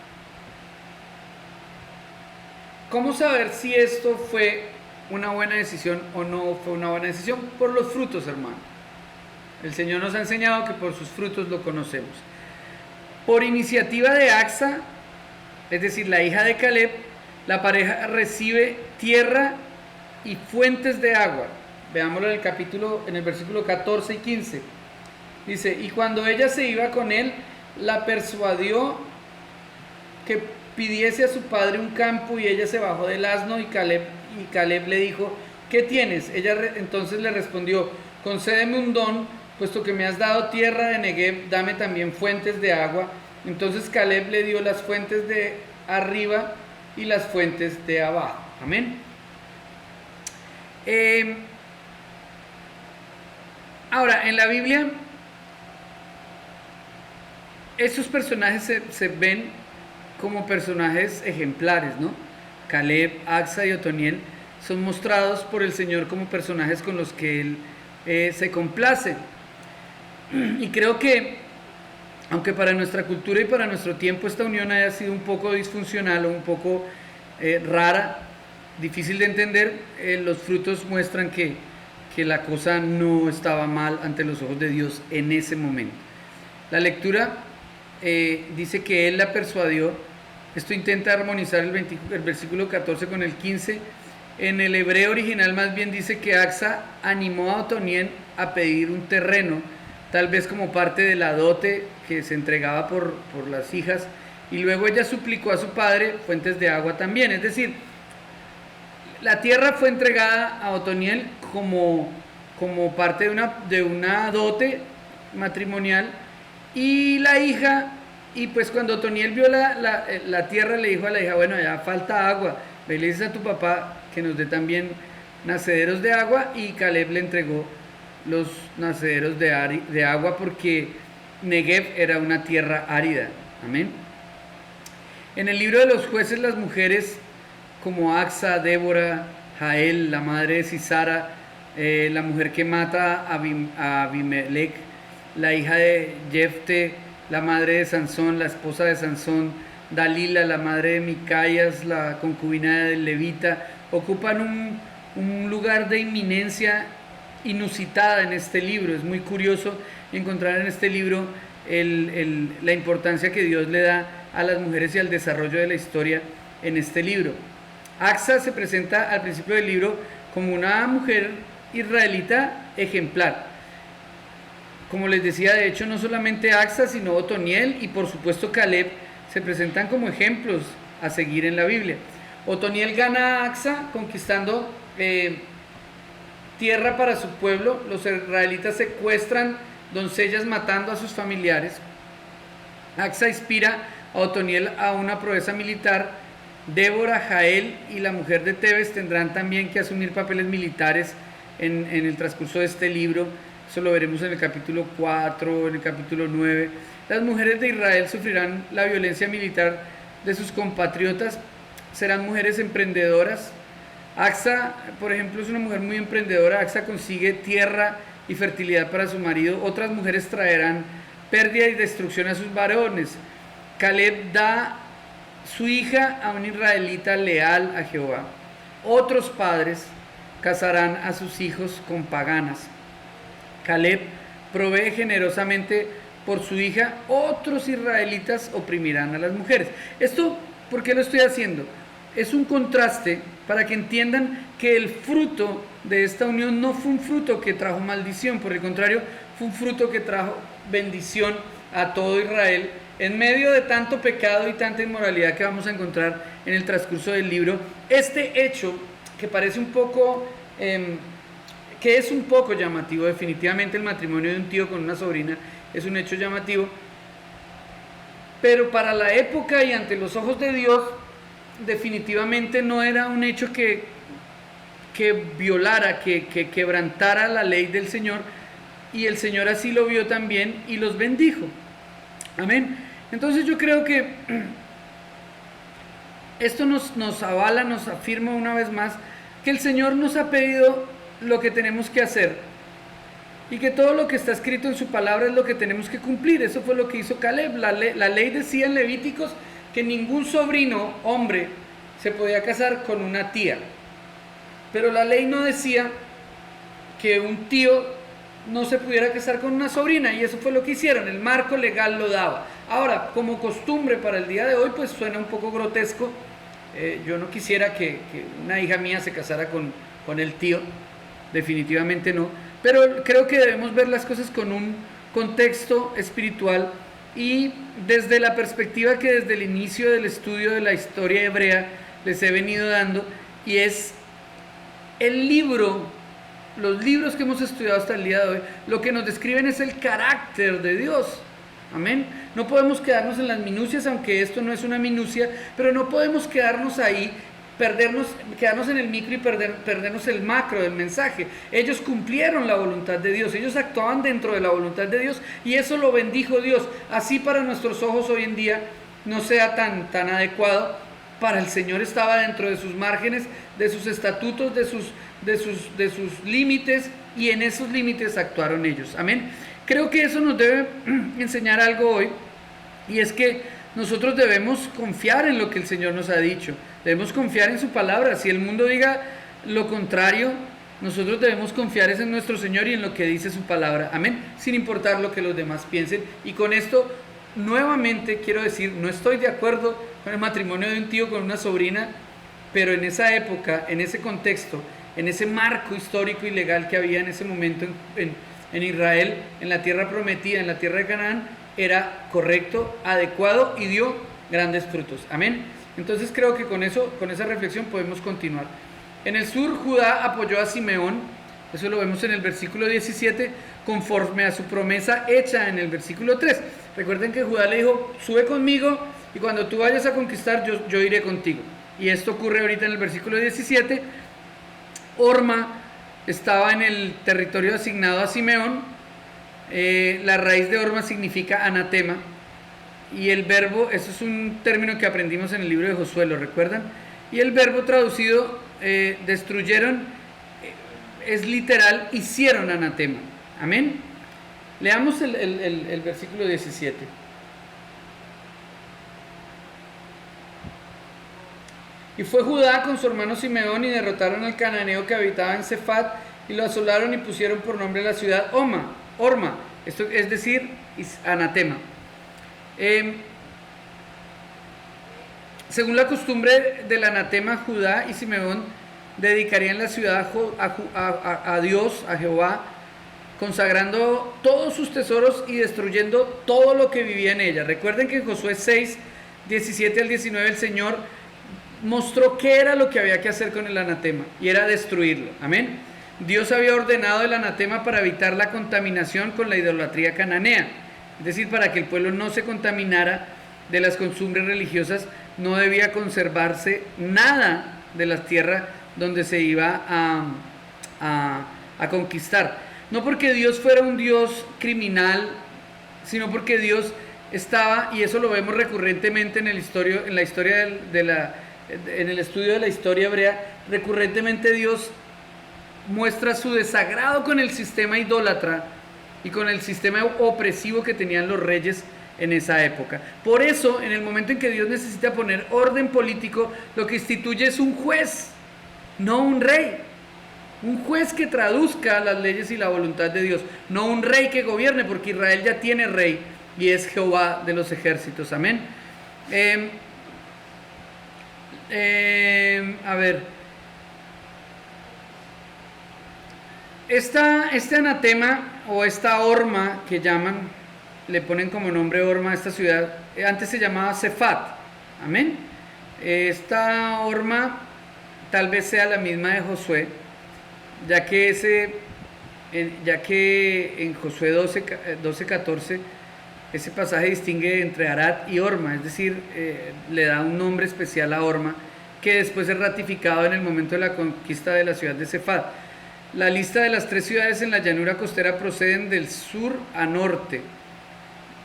¿cómo saber si esto fue una buena decisión o no fue una buena decisión? Por los frutos, hermano. El Señor nos ha enseñado que por sus frutos lo conocemos. Por iniciativa de Axa, es decir, la hija de Caleb, la pareja recibe tierra y fuentes de agua. Veámoslo en el versículo 14 y 15. Dice, y cuando ella se iba con él, la persuadió que pidiese a su padre un campo, y ella se bajó del asno, y Caleb le dijo, ¿qué tienes? Ella entonces le respondió, concédeme un don, puesto que me has dado tierra de Negev, dame también fuentes de agua. Entonces Caleb le dio las fuentes de arriba y las fuentes de abajo. Amén. Ahora, en la Biblia, estos personajes se ven como personajes ejemplares, ¿no? Caleb, Axa y Otoniel son mostrados por el Señor como personajes con los que Él se complace. Y creo que, aunque para nuestra cultura y para nuestro tiempo esta unión haya sido un poco disfuncional o un poco rara, difícil de entender, los frutos muestran que la cosa no estaba mal ante los ojos de Dios en ese momento. La lectura dice que Él la persuadió. Esto intenta armonizar el versículo 14 con el 15. En el hebreo original más bien dice que Axa animó a Otoniel a pedir un terreno, tal vez como parte de la dote que se entregaba por las hijas, y luego ella suplicó a su padre fuentes de agua también. Es decir, la tierra fue entregada a Otoniel como parte de una dote matrimonial, y la hija, y pues cuando Otoniel vio la tierra, le dijo a la hija, bueno, ya falta agua, ve y le dices a tu papá que nos dé también nacederos de agua, y Caleb le entregó los nacederos de agua porque Negev era una tierra árida. Amén. En el libro de los jueces, las mujeres como Axa, Débora, Jael, la madre de Sisara, la mujer que mata a Abimelech, la hija de Jefte, la madre de Sansón, la esposa de Sansón, Dalila, la madre de Micaías, la concubina del levita, ocupan un lugar de inminencia inusitada en este libro. Es muy curioso encontrar en este libro la importancia que Dios le da a las mujeres y al desarrollo de la historia en este libro. Acsa se presenta al principio del libro como una mujer israelita ejemplar. Como les decía, de hecho, no solamente Acsa, sino Otoniel y por supuesto Caleb se presentan como ejemplos a seguir en la Biblia. Otoniel gana a Acsa conquistando tierra para su pueblo. Los israelitas secuestran doncellas matando a sus familiares. Acsa inspira a Otoniel a una proeza militar. Débora, Jael y la mujer de Tebes tendrán también que asumir papeles militares en el transcurso de este libro. Eso lo veremos en el capítulo 4, en el capítulo 9. Las mujeres de Israel sufrirán la violencia militar de sus compatriotas, serán mujeres emprendedoras. Acsa, por ejemplo, es una mujer muy emprendedora. Acsa consigue tierra y fertilidad para su marido. Otras mujeres traerán pérdida y destrucción a sus varones. Caleb da su hija a un israelita leal a Jehová. Otros padres casarán a sus hijos con paganas. Caleb provee generosamente por su hija. Otros israelitas oprimirán a las mujeres. Esto, ¿por qué lo estoy haciendo? Es un contraste para que entiendan que el fruto de esta unión no fue un fruto que trajo maldición, por el contrario, fue un fruto que trajo bendición a todo Israel en medio de tanto pecado y tanta inmoralidad que vamos a encontrar en el transcurso del libro. Este hecho, que parece un poco, que es un poco llamativo, definitivamente el matrimonio de un tío con una sobrina es un hecho llamativo, pero para la época y ante los ojos de Dios, definitivamente no era un hecho que violara, que quebrantara la ley del Señor, y el Señor así lo vio también y los bendijo. Amén. Entonces yo creo que esto nos avala, nos afirma una vez más que el Señor nos ha pedido lo que tenemos que hacer y que todo lo que está escrito en su palabra es lo que tenemos que cumplir. Eso fue lo que hizo Caleb. La ley decía en Levíticos que ningún sobrino hombre se podía casar con una tía, pero la ley no decía que un tío no se pudiera casar con una sobrina, y eso fue lo que hicieron. El marco legal lo daba. Ahora, como costumbre para el día de hoy, pues suena un poco grotesco. Yo no quisiera que una hija mía se casara con el tío, definitivamente no, pero creo que debemos ver las cosas con un contexto espiritual y desde la perspectiva que desde el inicio del estudio de la historia hebrea les he venido dando, y es el libro. Los libros que hemos estudiado hasta el día de hoy, lo que nos describen es el carácter de Dios. Amén. No podemos quedarnos en las minucias, aunque esto no es una minucia, pero no podemos quedarnos ahí, quedarnos en el micro y perdernos el macro del mensaje. Ellos cumplieron la voluntad de Dios, ellos actuaban dentro de la voluntad de Dios, y eso lo bendijo Dios. Así para nuestros ojos hoy en día no sea tan adecuado, para el Señor estaba dentro de sus márgenes, de sus estatutos, de sus límites, y en esos límites actuaron ellos. Amén. Creo que eso nos debe enseñar algo hoy, y es que nosotros debemos confiar en lo que el Señor nos ha dicho, debemos confiar en su palabra. Si el mundo diga lo contrario, nosotros debemos confiar en nuestro Señor y en lo que dice su palabra. Amén. Sin importar lo que los demás piensen. Y con esto nuevamente quiero decir, no estoy de acuerdo con el matrimonio de un tío con una sobrina, pero en esa época, en ese contexto, en ese marco histórico y legal que había en ese momento en Israel, en la tierra prometida, en la tierra de Canaán, era correcto, adecuado y dio grandes frutos. Amén. Entonces creo que con esa reflexión podemos continuar. En el sur, Judá apoyó a Simeón, eso lo vemos en el versículo 17, conforme a su promesa hecha en el versículo 3. Recuerden que Judá le dijo, sube conmigo y cuando tú vayas a conquistar, yo iré contigo. Y esto ocurre ahorita en el versículo 17. Orma estaba en el territorio asignado a Simeón. La raíz de Orma significa anatema. Y el verbo, eso es un término que aprendimos en el libro de Josué, ¿lo recuerdan? Y el verbo traducido, destruyeron, es literal, hicieron anatema. Amén. Leamos el versículo 17. Y fue Judá con su hermano Simeón y derrotaron al cananeo que habitaba en Cefat y lo asolaron y pusieron por nombre a la ciudad Orma, esto es decir, anatema. Según la costumbre del anatema, Judá y Simeón dedicarían la ciudad a Dios, a Jehová, consagrando todos sus tesoros y destruyendo todo lo que vivía en ella. Recuerden que en Josué 6, 17 al 19 el Señor mostró qué era lo que había que hacer con el anatema, y era destruirlo. Amén. Dios había ordenado el anatema para evitar la contaminación con la idolatría cananea, es decir, para que el pueblo no se contaminara de las costumbres religiosas. No debía conservarse nada de la tierra donde se iba a conquistar. No porque Dios fuera un Dios criminal, sino porque Dios estaba, y eso lo vemos recurrentemente en el estudio de la historia hebrea. Recurrentemente Dios muestra su desagrado con el sistema idólatra y con el sistema opresivo que tenían los reyes en esa época. Por eso, en el momento en que Dios necesita poner orden político, lo que instituye es un juez, no un rey. Un juez que traduzca las leyes y la voluntad de Dios, no un rey que gobierne, porque Israel ya tiene rey y es Jehová de los ejércitos. Amén. A ver, este anatema o esta horma que llaman, le ponen como nombre horma a esta ciudad, antes se llamaba Sefat. Amén. Esta horma tal vez sea la misma de Josué, ya que en Josué 12:14 ese pasaje distingue entre Arad y Horma, es decir, le da un nombre especial a Horma, que después es ratificado en el momento de la conquista de la ciudad de Sefat. La lista de las 3 ciudades en la llanura costera proceden del sur a norte.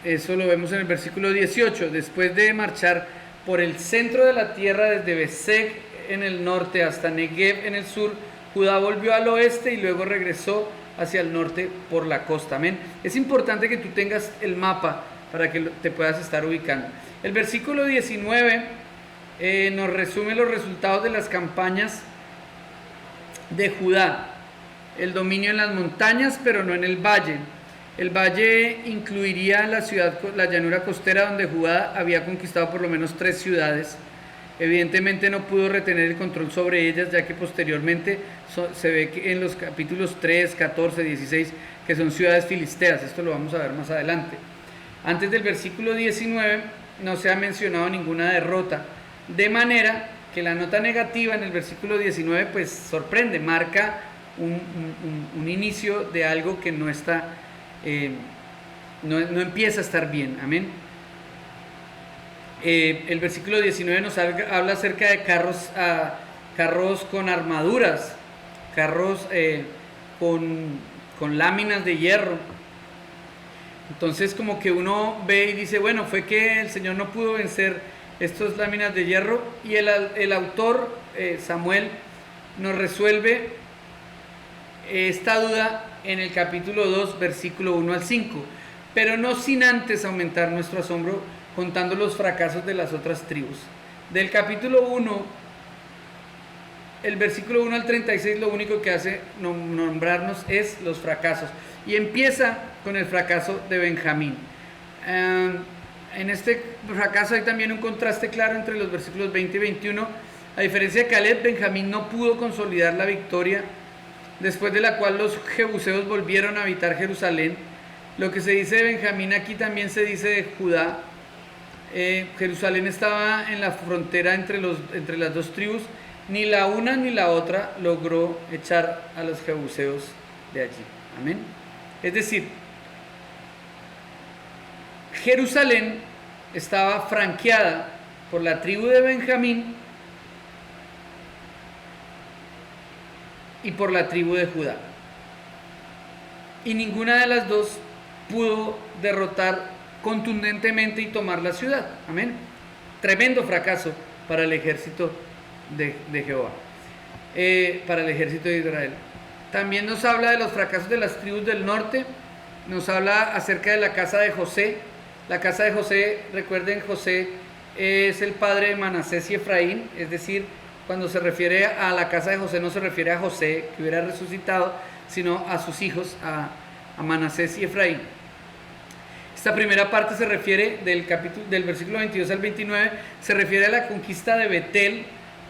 Eso lo vemos en el versículo 18. Después de marchar por el centro de la tierra, desde Besek en el norte hasta Negev en el sur, Judá volvió al oeste y luego regresó hacia el norte por la costa. Amén. Es importante que tú tengas el mapa para que te puedas estar ubicando. El versículo 19 nos resume los resultados de las campañas de Judá. El dominio en las montañas, pero no en el valle. El valle incluiría la llanura costera, donde Judá había conquistado por lo menos 3 ciudades. Evidentemente no pudo retener el control sobre ellas, ya que posteriormente se ve que en los capítulos 3, 14, 16, que son ciudades filisteas. Esto lo vamos a ver más adelante. Antes del versículo 19 no se ha mencionado ninguna derrota, de manera que la nota negativa en el versículo 19 pues sorprende, marca un inicio de algo que no está, no empieza a estar bien. Amén. El versículo 19 nos habla acerca de carros con armaduras, carros con láminas de hierro. Entonces como que uno ve y dice, bueno, fue que el Señor no pudo vencer estas láminas de hierro, y el autor Samuel nos resuelve esta duda en el capítulo 2, versículo 1 al 5, pero no sin antes aumentar nuestro asombro contando los fracasos de las otras tribus. Del capítulo 1, el versículo 1 al 36, lo único que hace nombrarnos es los fracasos, y empieza con el fracaso de Benjamín. En este fracaso hay también un contraste claro entre los versículos 20 y 21. A diferencia de Caleb, Benjamín no pudo consolidar la victoria, después de la cual los jebuseos volvieron a habitar Jerusalén. Lo que se dice de Benjamín aquí también se dice de Judá. Jerusalén estaba en la frontera entre las 2 tribus. Ni la una ni la otra logró echar a los jebuseos de allí. Amén. Es decir, Jerusalén estaba franqueada por la tribu de Benjamín y por la tribu de Judá, y ninguna de las dos pudo derrotar contundentemente y tomar la ciudad. Amén. Tremendo fracaso para el ejército de Jehová, para el ejército de Israel. También nos habla de los fracasos de las tribus del norte. Nos habla acerca de la casa de José. La casa de José, recuerden, José es el padre de Manasés y Efraín, es decir, cuando se refiere a la casa de José no se refiere a José que hubiera resucitado, sino a sus hijos, a Manasés y Efraín. Esta primera parte se refiere del versículo 22 al 29, se refiere a la conquista de Betel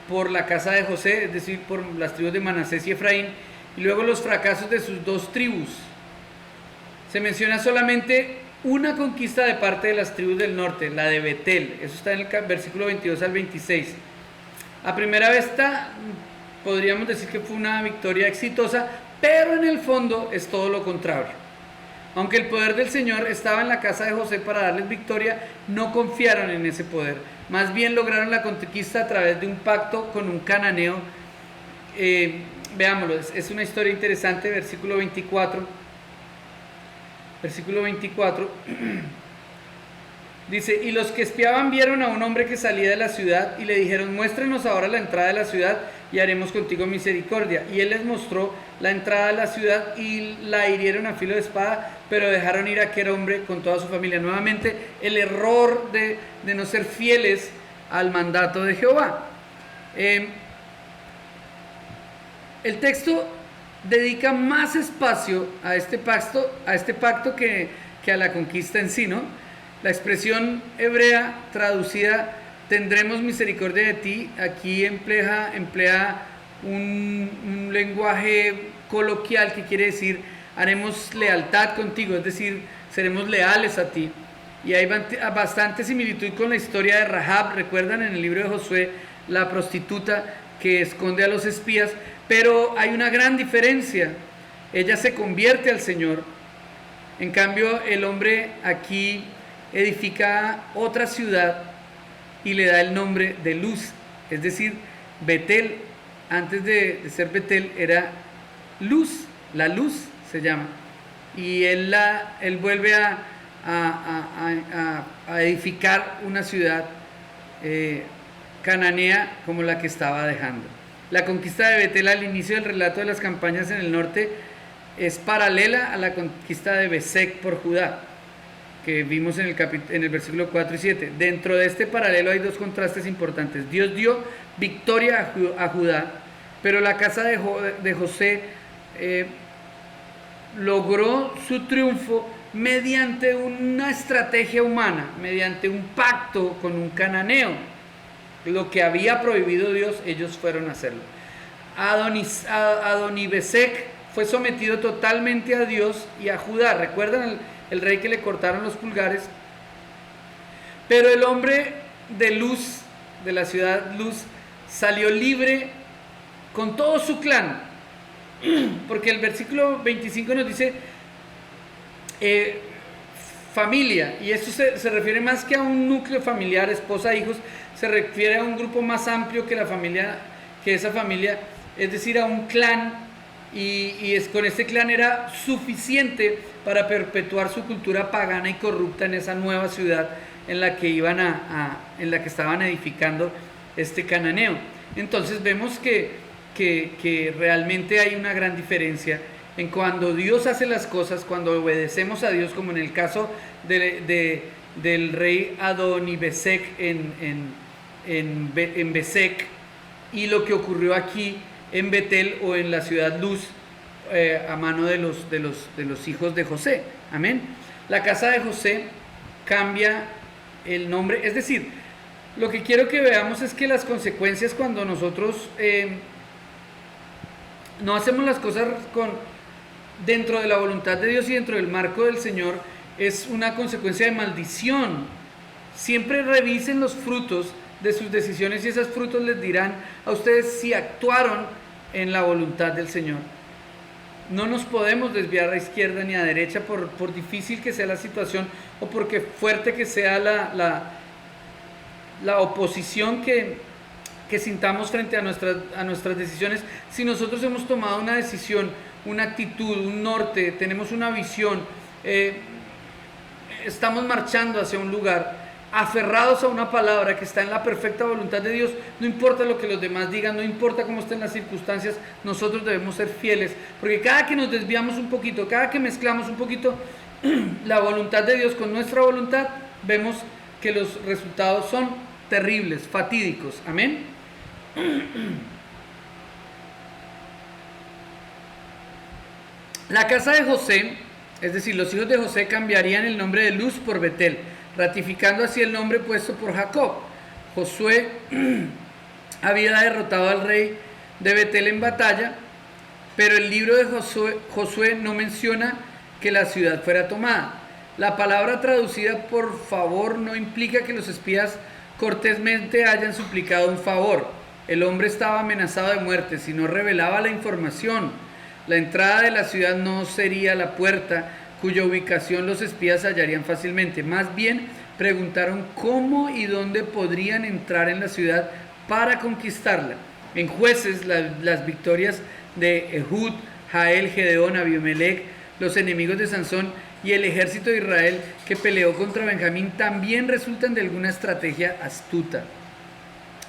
por la casa de José, es decir, por las tribus de Manasés y Efraín, y luego los fracasos de sus dos tribus. Se menciona solamente una conquista de parte de las tribus del norte, la de Betel. Eso está en el versículo 22 al 26. A primera vista podríamos decir que fue una victoria exitosa, pero en el fondo es todo lo contrario. Aunque el poder del Señor estaba en la casa de José para darles victoria, no confiaron en ese poder. Más bien lograron la conquista a través de un pacto con un cananeo. Veámoslo, es una historia interesante, versículo 24. Versículo 24. Dice, y los que espiaban vieron a un hombre que salía de la ciudad y le dijeron, muéstrenos ahora la entrada de la ciudad y haremos contigo misericordia. Y él les mostró la entrada de la ciudad y la hirieron a filo de espada, pero dejaron ir a aquel hombre con toda su familia. Nuevamente, el error de no ser fieles al mandato de Jehová. El texto dedica más espacio a este pacto que a la conquista en sí, ¿no? La expresión hebrea traducida, tendremos misericordia de ti, aquí emplea un lenguaje coloquial que quiere decir, haremos lealtad contigo, es decir, seremos leales a ti. Y hay bastante similitud con la historia de Rahab, recuerdan en el libro de Josué, la prostituta que esconde a los espías, pero hay una gran diferencia, ella se convierte al Señor. En cambio, el hombre aquí edifica otra ciudad y le da el nombre de Luz, es decir, Betel, antes de ser Betel era Luz, la Luz se llama, y él vuelve a edificar una ciudad cananea como la que estaba dejando. La conquista de Betel al inicio del relato de las campañas en el norte es paralela a la conquista de Besek por Judá, que vimos en el versículo 4 y 7. Dentro de este paralelo hay dos contrastes importantes. Dios dio victoria a Judá, pero la casa de José logró su triunfo mediante una estrategia humana, mediante un pacto con un cananeo. Lo que había prohibido Dios, ellos fueron a hacerlo. Adonibesec fue sometido totalmente a Dios y a Judá. ¿Recuerdan el rey que le cortaron los pulgares? Pero el hombre de Luz, de la ciudad Luz, salió libre con todo su clan, porque el versículo 25 nos dice familia, y esto se refiere más que a un núcleo familiar, esposa, hijos, se refiere a un grupo más amplio que esa familia, es decir, a un clan. Y con este clan era suficiente para perpetuar su cultura pagana y corrupta en esa nueva ciudad en la que en la que estaban edificando este cananeo. Entonces vemos que realmente hay una gran diferencia en cuando Dios hace las cosas, cuando obedecemos a Dios, como en el caso del rey Adonibesec en Besec, y lo que ocurrió aquí en Betel o en la ciudad Luz, a mano de los hijos de José. Amén. La casa de José cambia el nombre, es decir, lo que quiero que veamos es que las consecuencias cuando nosotros no hacemos las cosas dentro de la voluntad de Dios y dentro del marco del Señor, es una consecuencia de maldición. Siempre revisen los frutos de sus decisiones y esos frutos les dirán a ustedes si actuaron en la voluntad del Señor. No nos podemos desviar a izquierda ni a derecha por difícil que sea la situación o porque fuerte que sea la oposición que sintamos frente a nuestras decisiones. Si nosotros hemos tomado una decisión, una actitud, un norte, tenemos una visión, estamos marchando hacia un lugar, aferrados a una palabra que está en la perfecta voluntad de Dios, no importa lo que los demás digan, no importa cómo estén las circunstancias, nosotros debemos ser fieles, porque cada que nos desviamos un poquito, cada que mezclamos un poquito la voluntad de Dios con nuestra voluntad, vemos que los resultados son terribles, fatídicos. Amén. La casa de José Es decir, los hijos de José cambiarían el nombre de Luz por Betel, ratificando así el nombre puesto por Jacob. Josué había derrotado al rey de Betel en batalla, pero el libro de Josué no menciona que la ciudad fuera tomada. La palabra traducida por favor no implica que los espías cortésmente hayan suplicado un favor. El hombre estaba amenazado de muerte. Si no revelaba la información, la entrada de la ciudad no sería la puerta cuya ubicación los espías hallarían fácilmente. Más bien preguntaron cómo y dónde podrían entrar en la ciudad para conquistarla. En Jueces, las victorias de Ehud, Jael, Gedeón, Abimelech, los enemigos de Sansón y el ejército de Israel que peleó contra Benjamín también resultan de alguna estrategia astuta.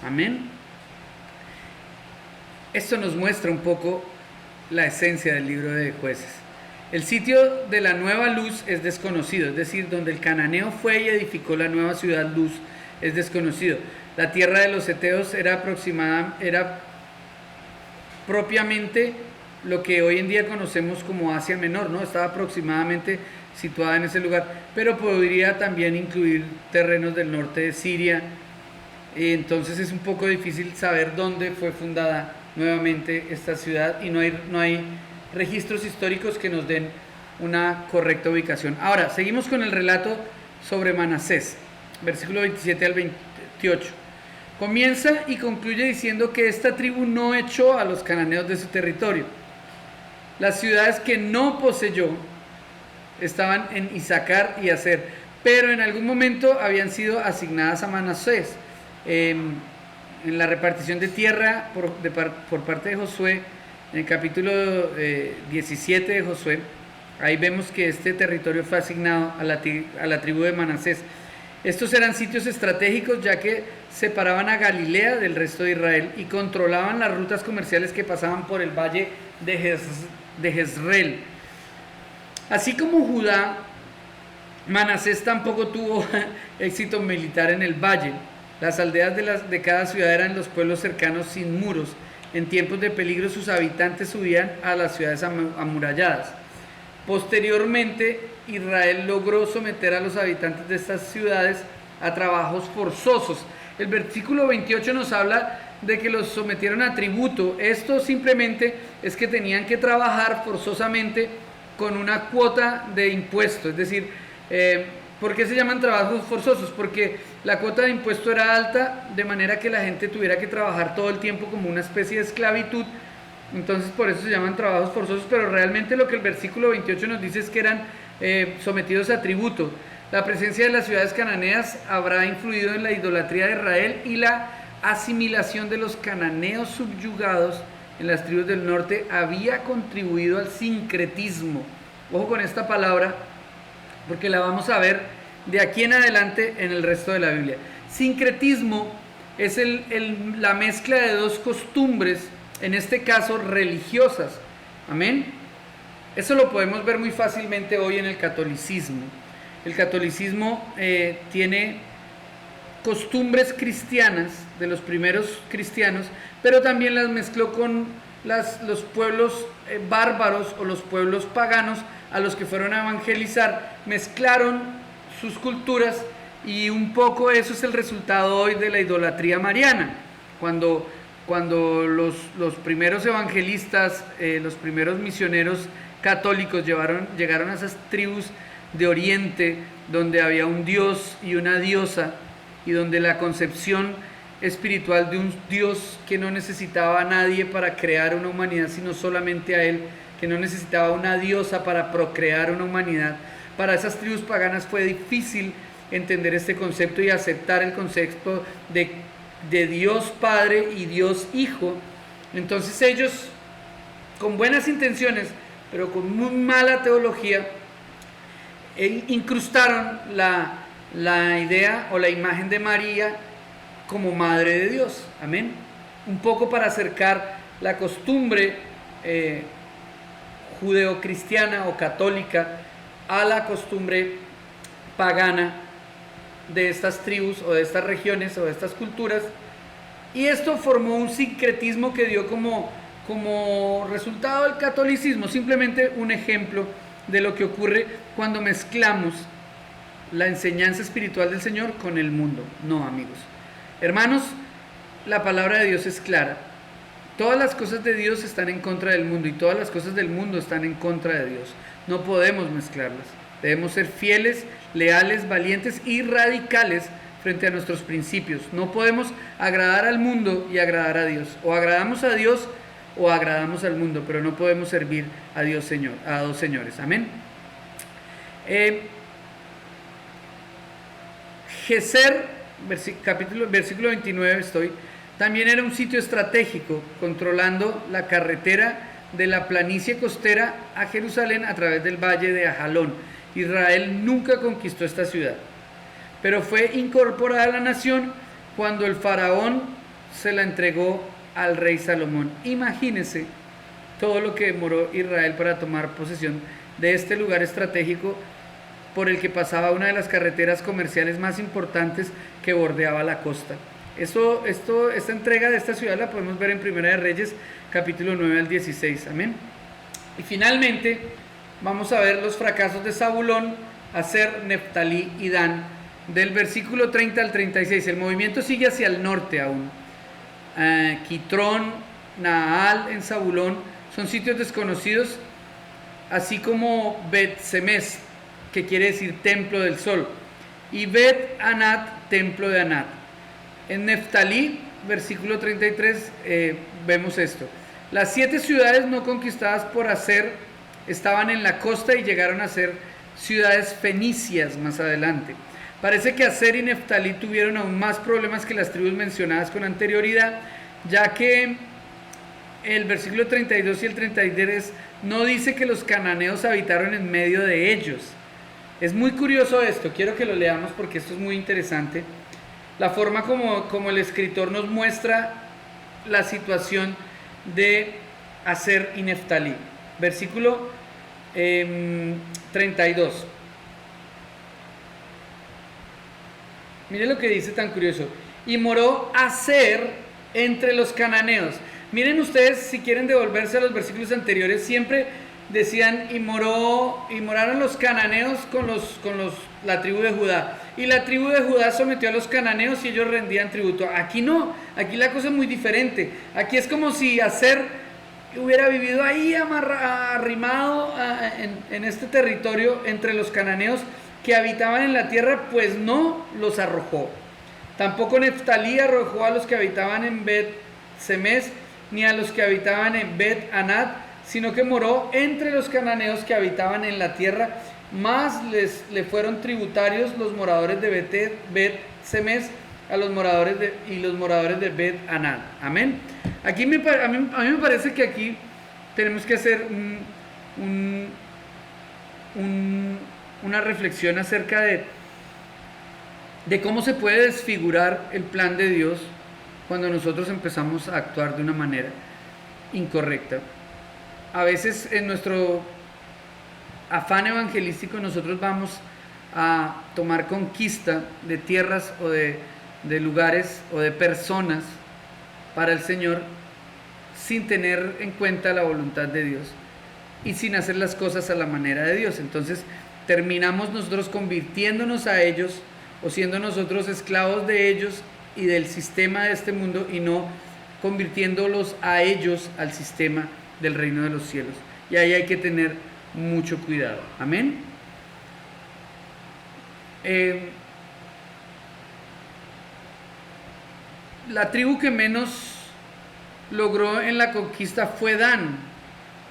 Amén. Esto nos muestra un poco la esencia del libro de Jueces. El sitio de la nueva Luz es desconocido, es decir, donde el cananeo fue y edificó la nueva ciudad Luz es desconocido. La tierra de los heteos era propiamente lo que hoy en día conocemos como Asia Menor, ¿no? Estaba aproximadamente situada en ese lugar, pero podría también incluir terrenos del norte de Siria. Entonces es un poco difícil saber dónde fue fundada nuevamente esta ciudad y no hay registros históricos que nos den una correcta ubicación. Ahora, seguimos con el relato sobre Manasés, versículo 27 al 28. Comienza y concluye diciendo que esta tribu no echó a los cananeos de su territorio. Las ciudades que no poseyó estaban en Isaacar y Aser, pero en algún momento habían sido asignadas a Manasés. En la repartición de tierra por parte de Josué, en el capítulo 17 de Josué, ahí vemos que este territorio fue asignado a la tribu de Manasés. Estos eran sitios estratégicos ya que separaban a Galilea del resto de Israel y controlaban las rutas comerciales que pasaban por el valle de Jezreel. Así como Judá, Manasés tampoco tuvo éxito militar en el valle. Las aldeas de cada ciudad eran los pueblos cercanos sin muros. En tiempos de peligro sus habitantes subían a las ciudades amuralladas. Posteriormente, Israel logró someter a los habitantes de estas ciudades a trabajos forzosos. El versículo 28 nos habla de que los sometieron a tributo. Esto simplemente es que tenían que trabajar forzosamente con una cuota de impuesto. Es decir, ¿por qué se llaman trabajos forzosos? Porque la cuota de impuesto era alta, de manera que la gente tuviera que trabajar todo el tiempo como una especie de esclavitud. Entonces por eso se llaman trabajos forzosos, pero realmente lo que el versículo 28 nos dice es que eran sometidos a tributo. La presencia de las ciudades cananeas habrá influido en la idolatría de Israel y la asimilación de los cananeos subyugados en las tribus del norte había contribuido al sincretismo. Ojo con esta palabra, porque la vamos a ver de aquí en adelante en el resto de la Biblia. Sincretismo es la mezcla de dos costumbres, en este caso religiosas. Amén. Eso lo podemos ver muy fácilmente hoy en el catolicismo. El catolicismo tiene costumbres cristianas de los primeros cristianos, pero también las mezcló con los pueblos bárbaros o los pueblos paganos a los que fueron a evangelizar. Mezclaron sus culturas y un poco eso es el resultado hoy de la idolatría mariana. Cuando los primeros evangelistas, los primeros misioneros católicos llegaron a esas tribus de Oriente, donde había un dios y una diosa, y donde la concepción espiritual de un Dios que no necesitaba a nadie para crear una humanidad, sino solamente a Él, que no necesitaba una diosa para procrear una humanidad. Para esas tribus paganas fue difícil entender este concepto y aceptar el concepto de Dios Padre y Dios Hijo. Entonces ellos, con buenas intenciones, pero con muy mala teología, incrustaron la idea o la imagen de María como Madre de Dios. Amén. Un poco para acercar la costumbre judeocristiana o católica a la costumbre pagana de estas tribus o de estas regiones o de estas culturas, y esto formó un sincretismo que dio como resultado del catolicismo. Simplemente un ejemplo de lo que ocurre cuando mezclamos la enseñanza espiritual del Señor con el mundo. No, amigos. Hermanos, la palabra de Dios es clara. Todas las cosas de Dios están en contra del mundo y todas las cosas del mundo están en contra de Dios. No podemos mezclarlas. Debemos ser fieles, leales, valientes y radicales frente a nuestros principios. No podemos agradar al mundo y agradar a Dios. O agradamos a Dios o agradamos al mundo, pero no podemos servir a Dios Señor, a dos señores. Amén. Geser, versículo 29 también era un sitio estratégico, controlando la carretera de la planicie costera a Jerusalén a través del valle de Ajalón. Israel nunca conquistó esta ciudad, pero fue incorporada a la nación cuando el faraón se la entregó al rey Salomón. Imagínense todo lo que demoró Israel para tomar posesión de este lugar estratégico por el que pasaba una de las carreteras comerciales más importantes que bordeaba la costa. Esta entrega de esta ciudad la podemos ver en Primera de Reyes, capítulo 9 al 16. Amén. Y finalmente vamos a ver los fracasos de Zabulón, Aser, Neftalí y Dan, del versículo 30 al 36. El movimiento sigue hacia el norte aún. Quitrón, Naal en Zabulón son sitios desconocidos, así como Bet-Semes, que quiere decir templo del sol, y Bet-Anat, templo de Anat. En Neftalí, versículo 33, vemos esto. Las 7 ciudades no conquistadas por Aser estaban en la costa y llegaron a ser ciudades fenicias más adelante. Parece que Aser y Neftalí tuvieron aún más problemas que las tribus mencionadas con anterioridad, ya que el versículo 32 y el 33 no dice que los cananeos habitaron en medio de ellos. Es muy curioso esto, quiero que lo leamos porque esto es muy interesante. La forma como el escritor nos muestra la situación de Aser y Neftalí. Versículo 32. Mire lo que dice tan curioso. Y moró Aser entre los cananeos. Miren ustedes, si quieren devolverse a los versículos anteriores, siempre decían y moraron los cananeos con la tribu de Judá. Y la tribu de Judá sometió a los cananeos y ellos rendían tributo. Aquí no, aquí la cosa es muy diferente. Aquí es como si Aser hubiera vivido ahí arrimado en este territorio entre los cananeos que habitaban en la tierra, pues no los arrojó. Tampoco Neftalí arrojó a los que habitaban en Bet-Semes ni a los que habitaban en Bet-Anat, sino que moró entre los cananeos que habitaban en la tierra, más le fueron tributarios los moradores de Bet-Semes a los moradores de Bet-Anat. Amén. Aquí a mí me parece que aquí tenemos que hacer una reflexión acerca de cómo se puede desfigurar el plan de Dios cuando nosotros empezamos a actuar de una manera incorrecta. A veces en nuestro afán evangelístico nosotros vamos a tomar conquista de tierras o de lugares o de personas para el Señor sin tener en cuenta la voluntad de Dios y sin hacer las cosas a la manera de Dios. Entonces terminamos nosotros convirtiéndonos a ellos o siendo nosotros esclavos de ellos y del sistema de este mundo y no convirtiéndolos a ellos al sistema del reino de los cielos. Y ahí hay que tener mucho cuidado. Amén. La tribu que menos logró en la conquista fue Dan,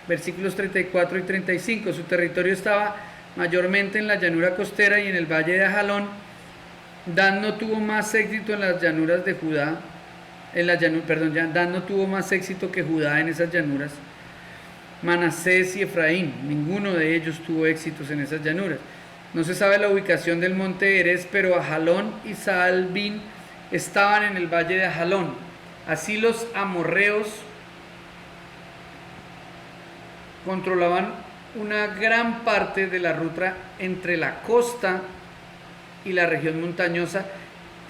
versículos 34 y 35. Su territorio estaba mayormente en la llanura costera y en el valle de Ajalón. Dan no tuvo más éxito en las llanuras de Judá. Dan no tuvo más éxito que Judá en esas llanuras. Manasés y Efraín, ninguno de ellos tuvo éxitos en esas llanuras. No se sabe la ubicación del monte Erez, pero Ajalón y Saalbín estaban en el valle de Ajalón. Así los amorreos controlaban una gran parte de la ruta entre la costa y la región montañosa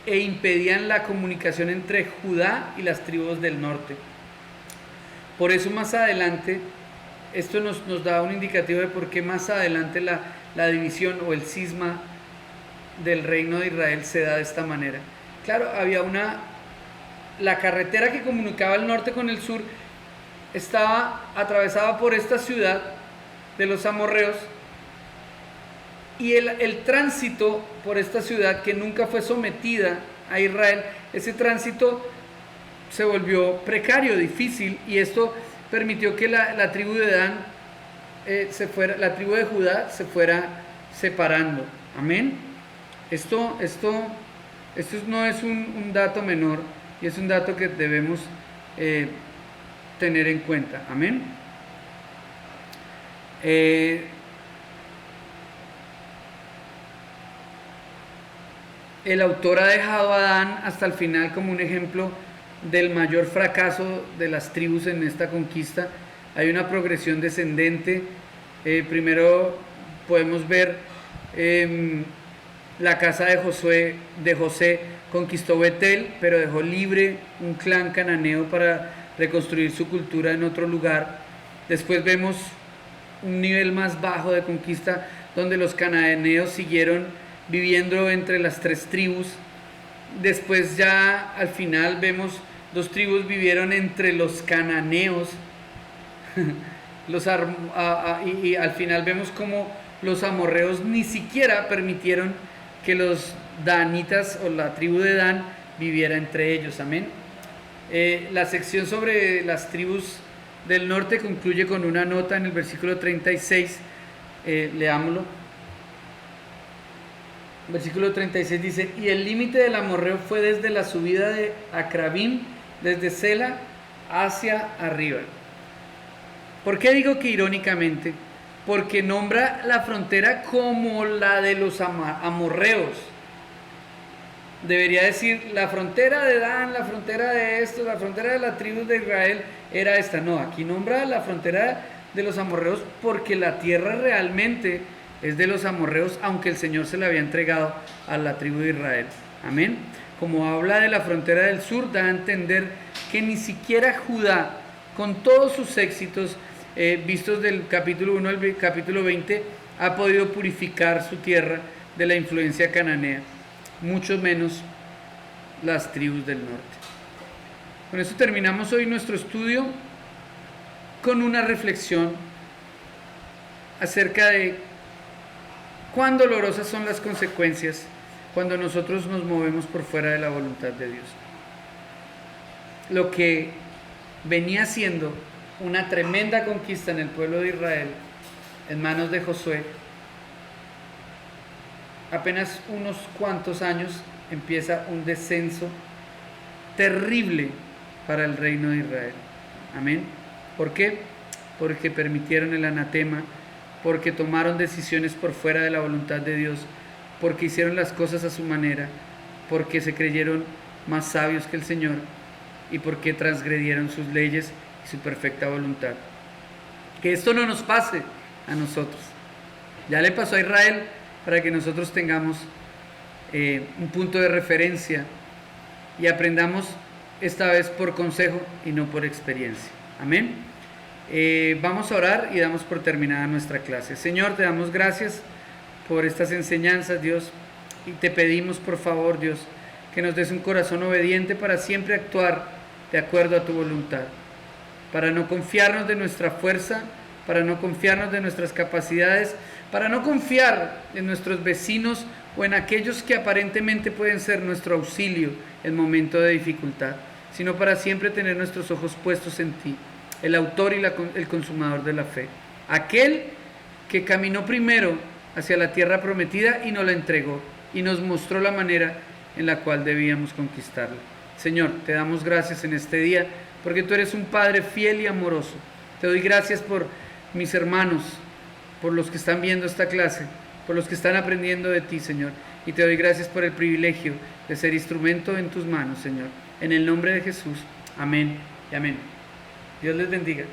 e impedían la comunicación entre Judá y las tribus del norte. Por eso más adelante esto nos da un indicativo de por qué más adelante la división o el cisma del reino de Israel se da de esta manera. Claro, había la carretera que comunicaba el norte con el sur estaba atravesada por esta ciudad de los amorreos, y el tránsito por esta ciudad, que nunca fue sometida a Israel, ese tránsito se volvió precario, difícil, y esto permitió que la tribu de Dan la tribu de Judá se fuera separando. Amén. Esto no es un dato menor, y es un dato que debemos tener en cuenta. Amén. El autor ha dejado a Dan hasta el final como un ejemplo del mayor fracaso de las tribus en esta conquista. Hay una progresión descendente. Primero podemos ver la casa de José conquistó Betel, pero dejó libre un clan cananeo para reconstruir su cultura en otro lugar. Después vemos un nivel más bajo de conquista, donde los cananeos siguieron viviendo entre las tres tribus. Después ya al final vemos 2 tribus vivieron entre los cananeos y al final vemos como los amorreos ni siquiera permitieron que los danitas o la tribu de Dan viviera entre ellos. Amén. La sección sobre las tribus del norte concluye con una nota en el versículo 36. Leámoslo. Versículo 36 dice: y el límite del amorreo fue desde la subida de Acrabim, desde Sela hacia arriba. ¿Por qué digo que irónicamente? Porque nombra la frontera como la de los amorreos. Debería decir la frontera de Dan, la frontera de esto, la frontera de la tribu de Israel era esta. No, aquí nombra la frontera de los amorreos porque la tierra realmente es de los amorreos, aunque el Señor se la había entregado a la tribu de Israel. Amén. Como habla de la frontera del sur, da a entender que ni siquiera Judá, con todos sus éxitos vistos del capítulo 1 al capítulo 20, ha podido purificar su tierra de la influencia cananea, mucho menos las tribus del norte. Con eso terminamos hoy nuestro estudio con una reflexión acerca de cuán dolorosas son las consecuencias cuando nosotros nos movemos por fuera de la voluntad de Dios. Lo que venía siendo una tremenda conquista en el pueblo de Israel, en manos de Josué, apenas unos cuantos años empieza un descenso terrible para el reino de Israel. Amén. ¿Por qué? Porque permitieron el anatema, porque tomaron decisiones por fuera de la voluntad de Dios, porque hicieron las cosas a su manera, porque se creyeron más sabios que el Señor y porque transgredieron sus leyes y su perfecta voluntad. Que esto no nos pase a nosotros. Ya le pasó a Israel, para que nosotros tengamos un punto de referencia y aprendamos esta vez por consejo y no por experiencia. Amén. Vamos a orar y damos por terminada nuestra clase. Señor, te damos gracias por estas enseñanzas, Dios, y te pedimos, por favor, Dios, que nos des un corazón obediente para siempre actuar de acuerdo a tu voluntad, para no confiarnos de nuestra fuerza, para no confiarnos de nuestras capacidades, para no confiar en nuestros vecinos o en aquellos que aparentemente pueden ser nuestro auxilio en momento de dificultad, sino para siempre tener nuestros ojos puestos en ti, el autor y el consumador de la fe, aquel que caminó primero hacia la tierra prometida y nos la entregó y nos mostró la manera en la cual debíamos conquistarla. Señor, te damos gracias en este día porque tú eres un Padre fiel y amoroso. Te doy gracias por mis hermanos, por los que están viendo esta clase, por los que están aprendiendo de ti, Señor, y te doy gracias por el privilegio de ser instrumento en tus manos, Señor. En el nombre de Jesús, amén y amén. Dios les bendiga.